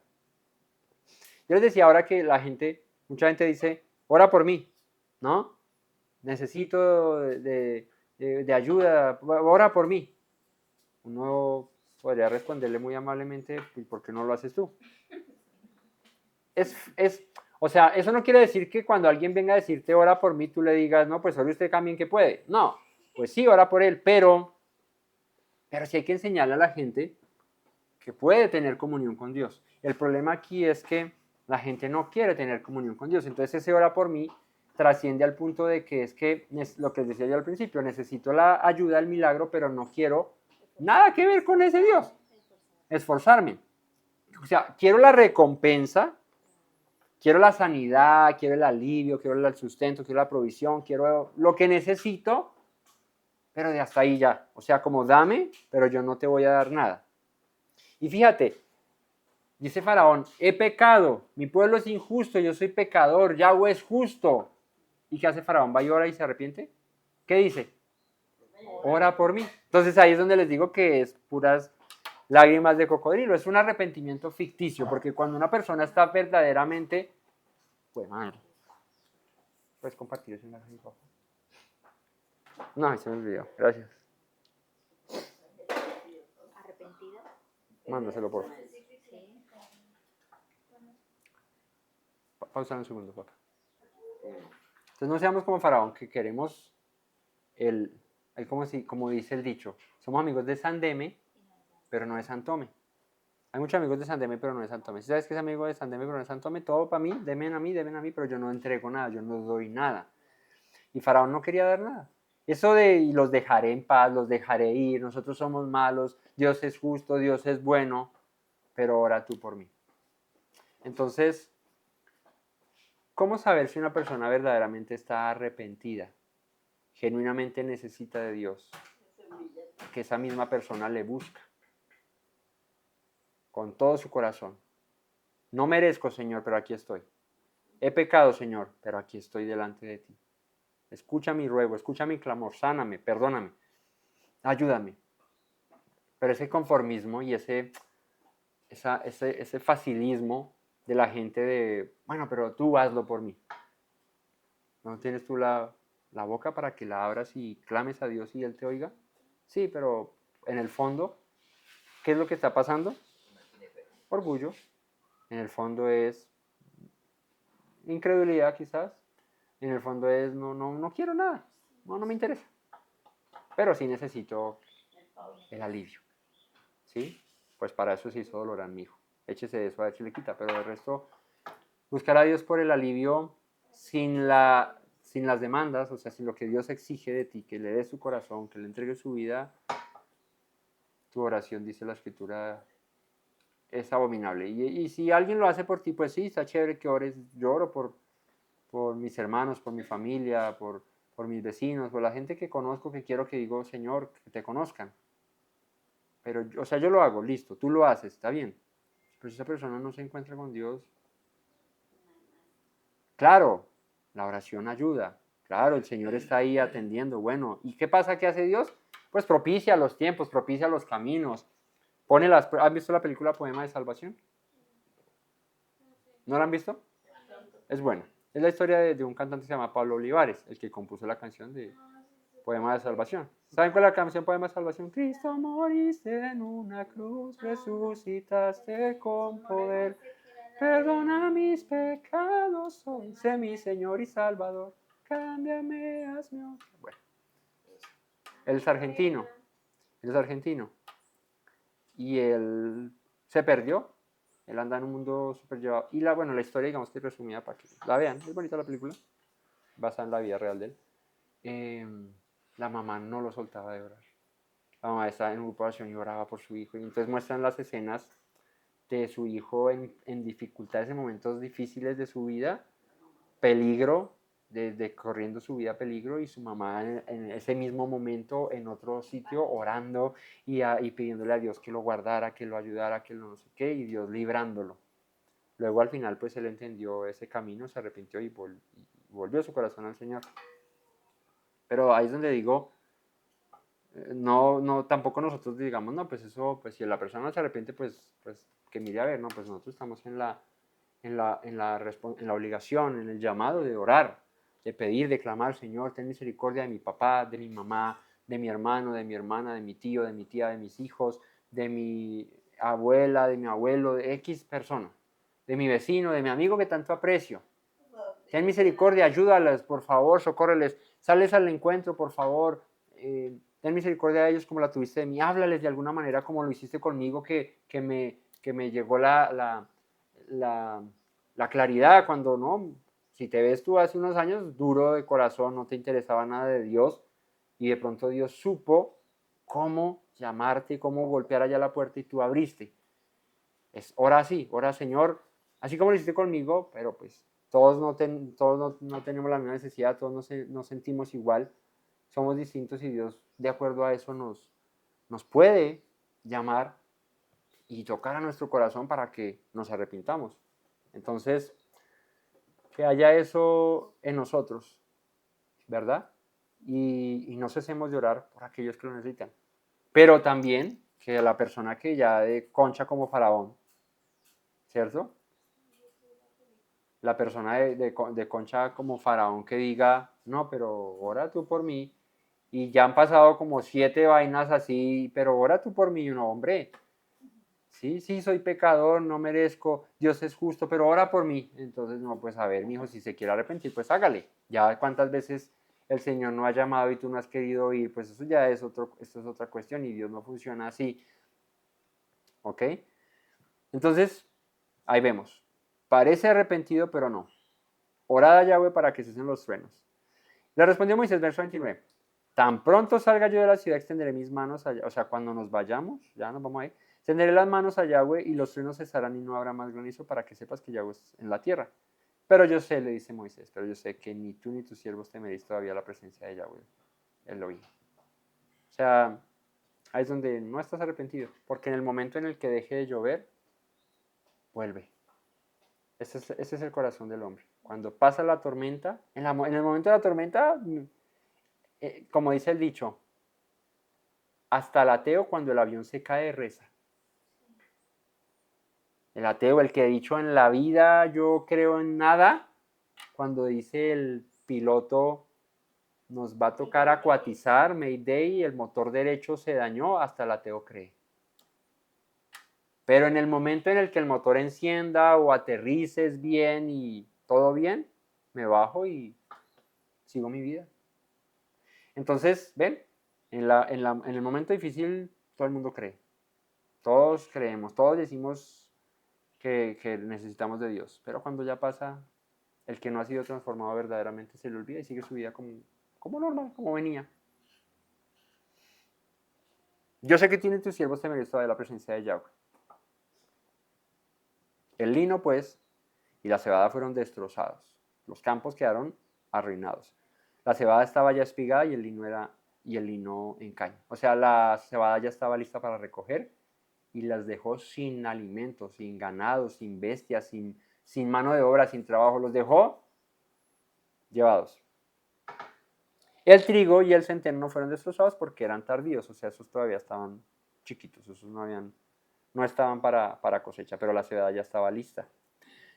Yo les decía ahora que mucha gente dice, ora por mí, ¿no? Necesito de ayuda, ora por mí. Uno podría responderle muy amablemente, ¿y por qué no lo haces tú? O sea, eso no quiere decir que cuando alguien venga a decirte ora por mí, tú le digas, no, pues ore usted también que puede. No, pues sí, ora por él, pero sí hay que enseñarle a la gente que puede tener comunión con Dios. El problema aquí es que la gente no quiere tener comunión con Dios. Entonces ese ora por mí trasciende al punto de que es que, lo que decía yo al principio, necesito la ayuda, el milagro, pero no quiero nada que ver con ese Dios. Esforzarme. O sea, quiero la recompensa, quiero la sanidad, quiero el alivio, quiero el sustento, quiero la provisión, quiero lo que necesito, pero de hasta ahí ya. O sea, como dame, pero yo no te voy a dar nada. Y fíjate, dice Faraón, he pecado, mi pueblo es injusto, yo soy pecador, Yahweh es justo. ¿Y qué hace Faraón? ¿Va y ora y se arrepiente? ¿Qué dice? Ora por mí. Entonces ahí es donde les digo que es puras lágrimas de cocodrilo, es un arrepentimiento ficticio, porque cuando una persona está verdaderamente, pues madre, puedes compartir eso en la gente. No, se me olvidó, gracias. Arrepentida. Mándaselo por favor. Sí. Pausa un segundo, papá. Entonces no seamos como Faraón, que queremos como dice el dicho, somos amigos de Sandeme, pero no de Santome. Hay muchos amigos de Sandeme, pero no de Santome. Si sabes que es amigo de Sandeme, pero no de Santome, todo para mí, denme a mí, pero yo no entrego nada, yo no doy nada. Y Faraón no quería dar nada. Eso de y los dejaré en paz, los dejaré ir, nosotros somos malos, Dios es justo, Dios es bueno, pero ora tú por mí. Entonces, ¿cómo saber si una persona verdaderamente está arrepentida? Genuinamente necesita de Dios, que esa misma persona le busca. con todo su corazón. No merezco, Señor, pero aquí estoy. He pecado, Señor, pero aquí estoy delante de ti. Escucha mi ruego, escucha mi clamor, sáname, perdóname, ayúdame. Pero ese conformismo y ese facilismo de la gente de, bueno, pero tú hazlo por mí. ¿No tienes tú la boca para que la abras y clames a Dios y Él te oiga? Sí, pero en el fondo, ¿qué es lo que está pasando? Orgullo. En el fondo es incredulidad quizás. En el fondo es no quiero nada. No me interesa. Pero sí necesito el alivio. ¿Sí? Pues para eso se hizo Dolorán, mi hijo. Échese eso a ver si le quita. Pero el resto, buscar a Dios por el alivio sin las demandas, o sea, sin lo que Dios exige de ti, que le des su corazón, que le entregue su vida, tu oración, dice la Escritura, es abominable. Y si alguien lo hace por ti, pues sí, está chévere que ores. Yo oro por mis hermanos, por mi familia, por mis vecinos, por la gente que conozco, que quiero que digo, Señor, que te conozcan. Pero, o sea, yo lo hago, listo, tú lo haces, está bien. Pero si esa persona no se encuentra con Dios, claro, la oración ayuda. Claro, el Señor está ahí atendiendo. Bueno, ¿y qué pasa? ¿Qué hace Dios? Pues propicia los tiempos, propicia los caminos. ¿Han visto la película Poema de Salvación? ¿No la han visto? Es buena. Es la historia de un cantante que se llama Pablo Olivares, el que compuso la canción de Poema de Salvación. ¿Saben cuál es la canción Poema de Salvación? Cristo, moriste en una cruz, resucitaste con poder. Perdona mis pecados hoy, sé mi Señor y Salvador. Cámbiame, hazme otro. Bueno, él es argentino. Él es argentino. Y él se perdió. Él anda en un mundo súper llevado. Y la historia, digamos que resumida para que la vean. Es bonita la película. Basada en la vida real de él. La mamá no lo soltaba de orar. La mamá estaba en un grupo de oración y oraba por su hijo. Y entonces muestran las escenas de su hijo en dificultades, en momentos difíciles de su vida, peligro, desde corriendo su vida peligro, y su mamá en ese mismo momento en otro sitio orando y pidiéndole a Dios que lo guardara, que lo ayudara, que lo no sé qué, y Dios librándolo. Luego al final pues él entendió ese camino, se arrepintió y volvió su corazón al Señor. Pero ahí es donde digo, tampoco nosotros digamos, no, pues eso, pues si la persona no se arrepiente, pues que mire a ver, no, pues nosotros estamos en la obligación, en el llamado de orar, de pedir, de clamar, Señor, ten misericordia de mi papá, de mi mamá, de mi hermano, de mi hermana, de mi tío, de mi tía, de mis hijos, de mi abuela, de mi abuelo, de X persona, de mi vecino, de mi amigo que tanto aprecio. Ten misericordia, ayúdalas, por favor, socórreles, sales al encuentro, por favor, ten misericordia de ellos como la tuviste de mí, háblales de alguna manera como lo hiciste conmigo, que me llegó la claridad cuando, ¿no? Si te ves tú hace unos años, duro de corazón, no te interesaba nada de Dios, y de pronto Dios supo cómo llamarte, cómo golpear allá la puerta y tú abriste. Ora así, ora Señor, así como lo hiciste conmigo, pero pues todos no tenemos la misma necesidad, todos nos sentimos igual, somos distintos y Dios de acuerdo a eso nos puede llamar y tocar a nuestro corazón para que nos arrepintamos. Entonces, que haya eso en nosotros, ¿verdad? Y no cesemos de orar por aquellos que lo necesitan. Pero también que la persona que ya de concha como faraón, ¿cierto? La persona de concha como faraón que diga, no, pero ora tú por mí. Y ya han pasado como 7 vainas así, pero ora tú por mí, no, hombre. Sí, soy pecador, no merezco, Dios es justo, pero ora por mí. Entonces, no, pues a ver, mi hijo, si se quiere arrepentir, pues hágale. Ya cuántas veces el Señor no ha llamado y tú no has querido ir, pues eso ya es esto es otra cuestión y Dios no funciona así. ¿Ok? Entonces, ahí vemos. Parece arrepentido, pero no. Orad a Yahweh para que cesen los truenos. Le respondió Moisés, verso 29. Tan pronto salga yo de la ciudad, extenderé mis manos allá. O sea, cuando nos vayamos, ya nos vamos a ir. Extenderé las manos a Yahweh y los truenos cesarán y no habrá más granizo para que sepas que Yahweh es en la tierra. Pero yo sé, le dice Moisés, pero yo sé que ni tú ni tus siervos temeréis todavía la presencia de Yahweh. Elohim. O sea, ahí es donde no estás arrepentido. Porque en el momento en el que deje de llover, vuelve. Ese es el corazón del hombre. Cuando pasa la tormenta, en el momento de la tormenta, como dice el dicho, hasta el ateo cuando el avión se cae reza. El ateo, el que ha dicho en la vida yo creo en nada, cuando dice el piloto nos va a tocar acuatizar, Mayday, el motor derecho se dañó, hasta el ateo cree. Pero en el momento en el que el motor encienda o aterrices bien y todo bien, me bajo y sigo mi vida. Entonces, ¿ven? En el momento difícil todo el mundo cree. Todos creemos, todos decimos que necesitamos de Dios. Pero cuando ya pasa, el que no ha sido transformado verdaderamente se le olvida y sigue su vida como normal, como venía. Yo sé que tienen tus siervos temerosos de la presencia de Yahweh. El lino, pues, y la cebada fueron destrozados. Los campos quedaron arruinados. La cebada estaba ya espigada y el lino en caña. O sea, la cebada ya estaba lista para recoger y las dejó sin alimento, sin ganado, sin bestias, sin mano de obra, sin trabajo. Los dejó llevados. El trigo y el centeno no fueron destrozados porque eran tardíos. O sea, esos todavía estaban chiquitos. Esos no estaban para cosecha, pero la cebada ya estaba lista.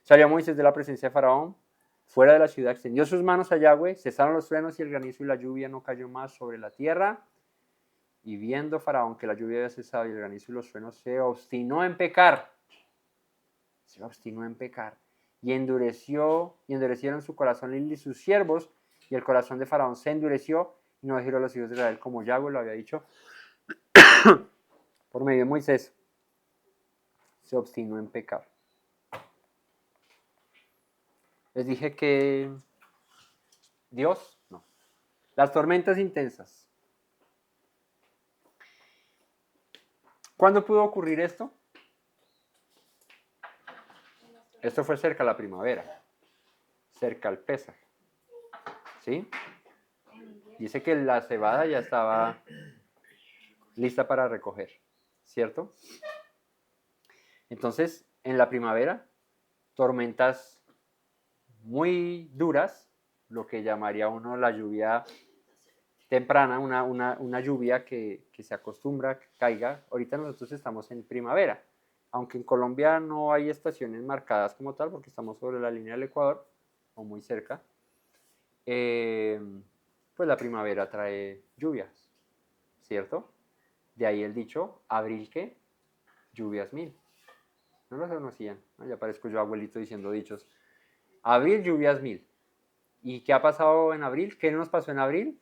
Salió Moisés de la presencia de Faraón, fuera de la ciudad, extendió sus manos a Yahweh, cesaron los truenos y el granizo y la lluvia no cayó más sobre la tierra. Y viendo Faraón que la lluvia había cesado y el granizo y los truenos, se obstinó en pecar. Se obstinó en pecar. Y endurecieron su corazón él y sus siervos, y el corazón de Faraón se endureció y no dejó a los hijos de Israel como Yahweh lo había dicho por medio de Moisés. Se obstinó en pecar. Les dije que Dios, no. Las tormentas intensas. ¿Cuándo pudo ocurrir esto? Esto fue cerca a la primavera, cerca al Pesaj. ¿Sí? Dice que la cebada ya estaba lista para recoger, ¿cierto? Entonces, en la primavera, tormentas muy duras, lo que llamaría uno la lluvia temprana, una lluvia que se acostumbra que caiga. Ahorita nosotros estamos en primavera, aunque en Colombia no hay estaciones marcadas como tal, porque estamos sobre la línea del Ecuador, o muy cerca, pues la primavera trae lluvias, ¿cierto? De ahí el dicho, abril ¿qué? Lluvias mil. No lo conocían, ¿no? Ya parezco yo abuelito diciendo dichos. Abril, lluvias mil. ¿Y qué ha pasado en abril? ¿Qué nos pasó en abril?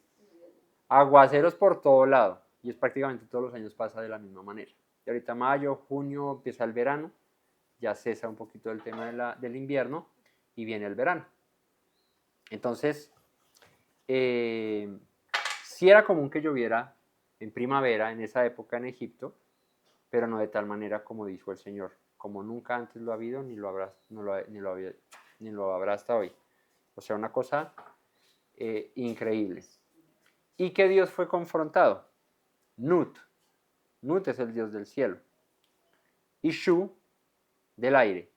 Aguaceros por todo lado. Y es prácticamente todos los años pasa de la misma manera. Y ahorita mayo, junio, empieza el verano. Ya cesa un poquito el tema del invierno y viene el verano. Entonces, sí era común que lloviera en primavera, en esa época en Egipto, pero no de tal manera como dijo el Señor. Como nunca antes lo ha habido, ni lo habrá hasta hoy. O sea, una cosa increíble. ¿Y qué Dios fue confrontado? Nut. Nut es el Dios del cielo. Y Shu, del aire.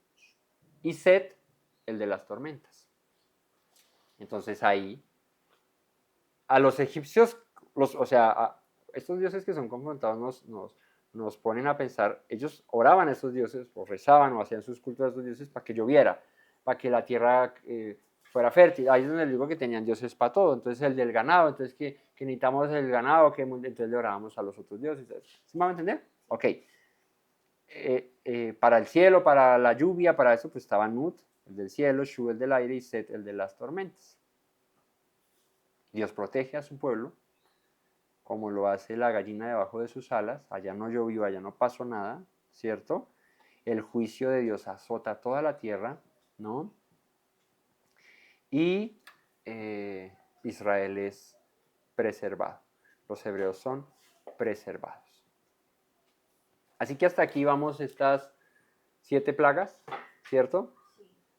Y Set, el de las tormentas. Entonces ahí, a los egipcios, estos dioses que son confrontados nos ponen a pensar, ellos oraban a estos dioses, o rezaban, o hacían sus cultos a estos dioses para que lloviera, para que la tierra fuera fértil. Ahí es donde les digo que tenían dioses para todo. Entonces el del ganado, entonces que necesitamos el ganado, entonces le orábamos a los otros dioses. ¿Sí me van a entender? Ok. Para el cielo, para la lluvia, para eso, pues estaba Nut, el del cielo, Shu, el del aire, y Set, el de las tormentas. Dios protege a su pueblo, como lo hace la gallina debajo de sus alas. Allá no llovió, allá no pasó nada, ¿cierto? El juicio de Dios azota toda la tierra, ¿no? Y Israel es preservado. Los hebreos son preservados. Así que hasta aquí vamos estas 7 plagas, ¿cierto?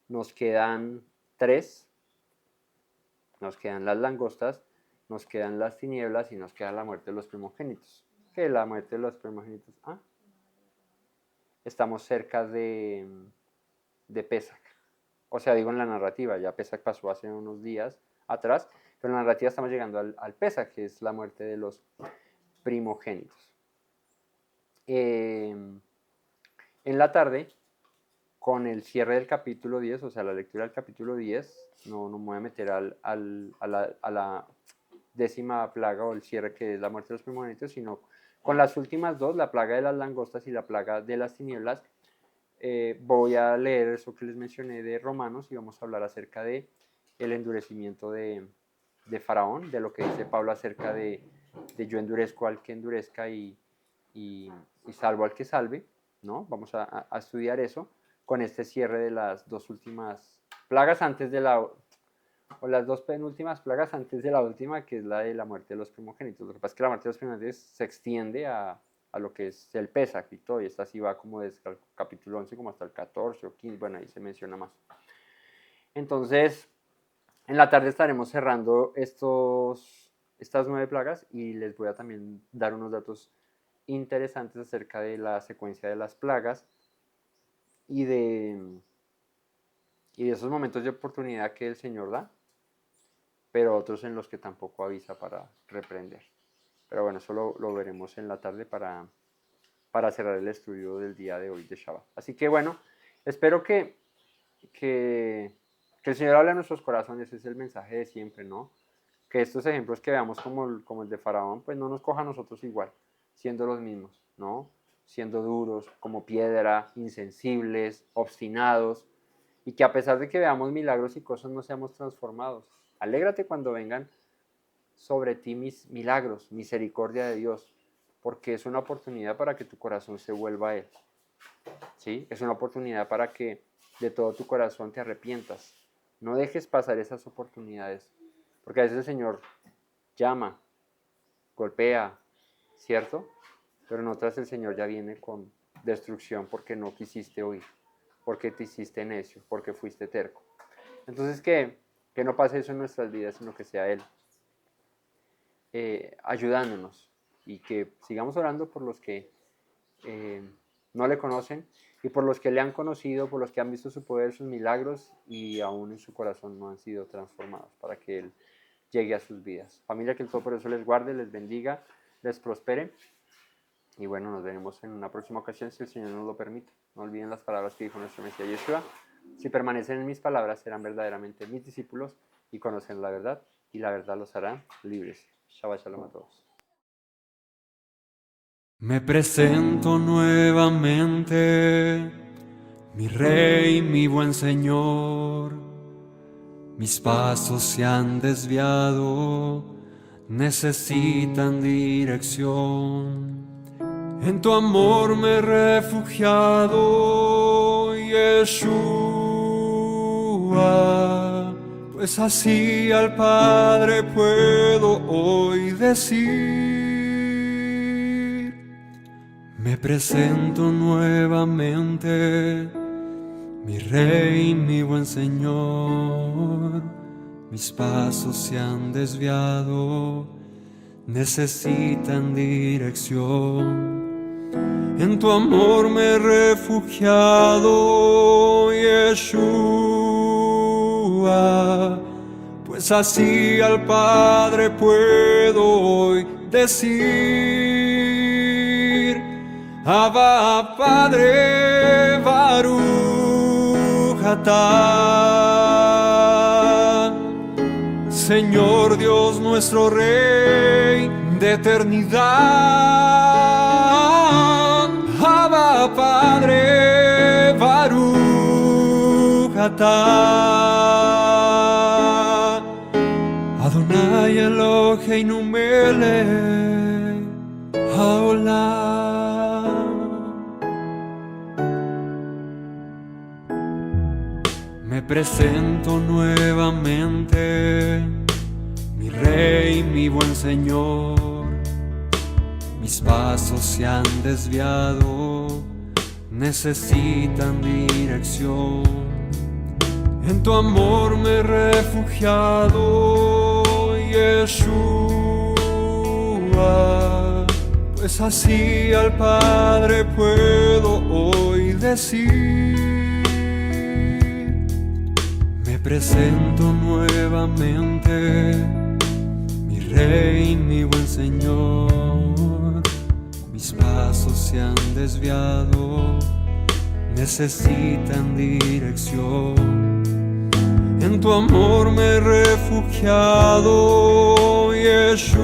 Nos quedan 3. Nos quedan las langostas, nos quedan las tinieblas y nos queda la muerte de los primogénitos. ¿Qué es la muerte de los primogénitos? Estamos cerca de de Pesach. O sea, digo en la narrativa, ya Pesach pasó hace unos días atrás, pero en la narrativa estamos llegando al Pesach, que es la muerte de los primogénitos. En la tarde, con el cierre del capítulo 10, o sea, la lectura del capítulo 10, no me voy a meter a la 10ª plaga o el cierre, que es la muerte de los primogénitos, sino con las últimas dos, la plaga de las langostas y la plaga de las tinieblas. Voy a leer eso que les mencioné de Romanos y vamos a hablar acerca de el endurecimiento de Faraón, de lo que dice Pablo acerca de yo endurezco al que endurezca y salvo al que salve, ¿no? Vamos a estudiar eso con este cierre de las dos últimas plagas antes de o las dos penúltimas plagas antes de la última, que es la de la muerte de los primogénitos. Lo que pasa es que la muerte de los primogénitos se extiende a lo que es el Pesach y todo, y esta sí va como desde el capítulo 11 como hasta el 14 o 15, bueno, ahí se menciona más. Entonces, en la tarde estaremos cerrando estas 9 plagas y les voy a también dar unos datos interesantes acerca de la secuencia de las plagas y de esos momentos de oportunidad que el Señor da, pero otros en los que tampoco avisa para reprender. Pero bueno, eso lo veremos en la tarde para cerrar el estudio del día de hoy de Shabbat. Así que bueno, espero que el Señor hable a nuestros corazones, ese es el mensaje de siempre, ¿no? Que estos ejemplos que veamos como el de Faraón, pues no nos coja a nosotros igual, siendo los mismos, ¿no? Siendo duros, como piedra, insensibles, obstinados, y que a pesar de que veamos milagros y cosas no seamos transformados. Alégrate cuando vengan sobre ti mis milagros, misericordia de Dios, porque es una oportunidad para que tu corazón se vuelva a Él, ¿sí? Es una oportunidad para que de todo tu corazón te arrepientas. No dejes pasar esas oportunidades, porque a veces el Señor llama, golpea, ¿cierto? Pero en otras el Señor ya viene con destrucción porque no quisiste oír, porque te hiciste necio, porque fuiste terco. Entonces que no pase eso en nuestras vidas, sino que sea Él ayudándonos, y que sigamos orando por los que no le conocen y por los que le han conocido, por los que han visto su poder, sus milagros y aún en su corazón no han sido transformados, para que Él llegue a sus vidas. Familia, que el Todopoderoso les guarde, les bendiga, les prospere. Y bueno, nos veremos en una próxima ocasión si el Señor nos lo permite. No olviden las palabras que dijo nuestro Mesías Yeshua. Si permanecen en mis palabras, serán verdaderamente mis discípulos y conocen la verdad, y la verdad los hará libres. Shabbat Shalom a todos. Me presento nuevamente, mi Rey, mi buen Señor. Mis pasos se han desviado, necesitan dirección. En tu amor me he refugiado, Yeshua, pues así al Padre puedo hoy decir. Me presento nuevamente, mi Rey, mi buen Señor. Mis pasos se han desviado, necesitan dirección. En tu amor me he refugiado, Yeshua, pues así al Padre puedo hoy decir: Abba, Padre, Baruch atah, Señor Dios nuestro Rey de eternidad. Abba, Padre, Baruch atah, Adonai Eloheinu melech haolam. Me presento nuevamente, mi Rey, mi buen Señor. Mis pasos se han desviado, necesitan dirección. En tu amor me he refugiado, Yeshua, pues así al Padre puedo hoy decir: presento nuevamente, mi Rey, mi buen Señor. Mis pasos se han desviado, necesitan dirección. En tu amor me he refugiado, Yeshua,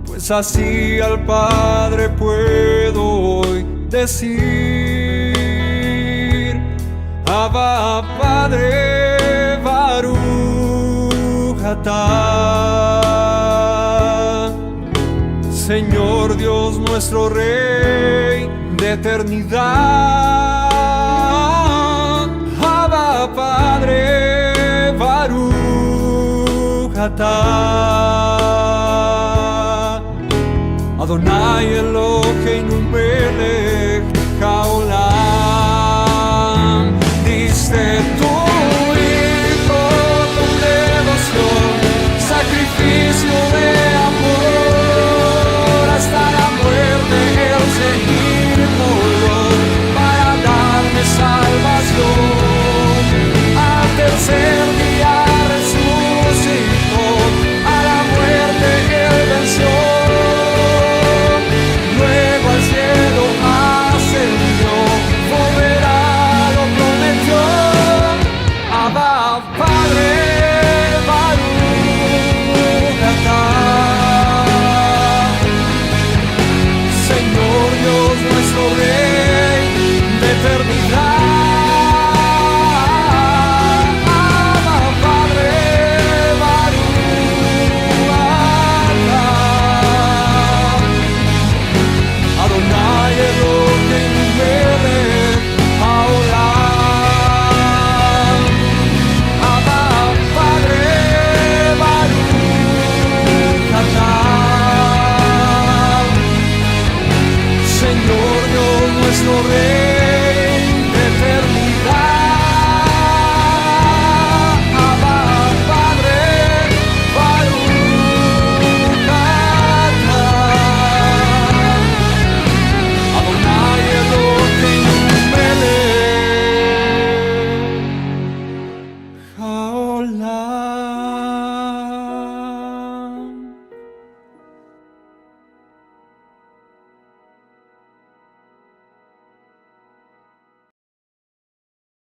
pues así al Padre puedo hoy decir: Abba, Padre, Baruch atah. Señor Dios nuestro Rey de eternidad, Abba, Padre, Baruch atah. Adonai Eloheinu melech haolam. Diste tu hijo con devoción, sacrificio de amor, hasta la muerte Él se inmoló para darme salvación. Al tercer día resucitó, a la muerte Él venció. Luego al cielo ascendió, volverá, lo prometió. Abba, Padre, Baruch atah. Señor Dios nuestro Rey de eternidad, Abba, Padre, Baruch atah. Adonai Eloheinu melech haolam. Abba, Padre, Baruch atah. Señor Dios nuestro Rey de eternidad, Abba, Padre, Baruch atah. Adonai Eloheinu melech haolam.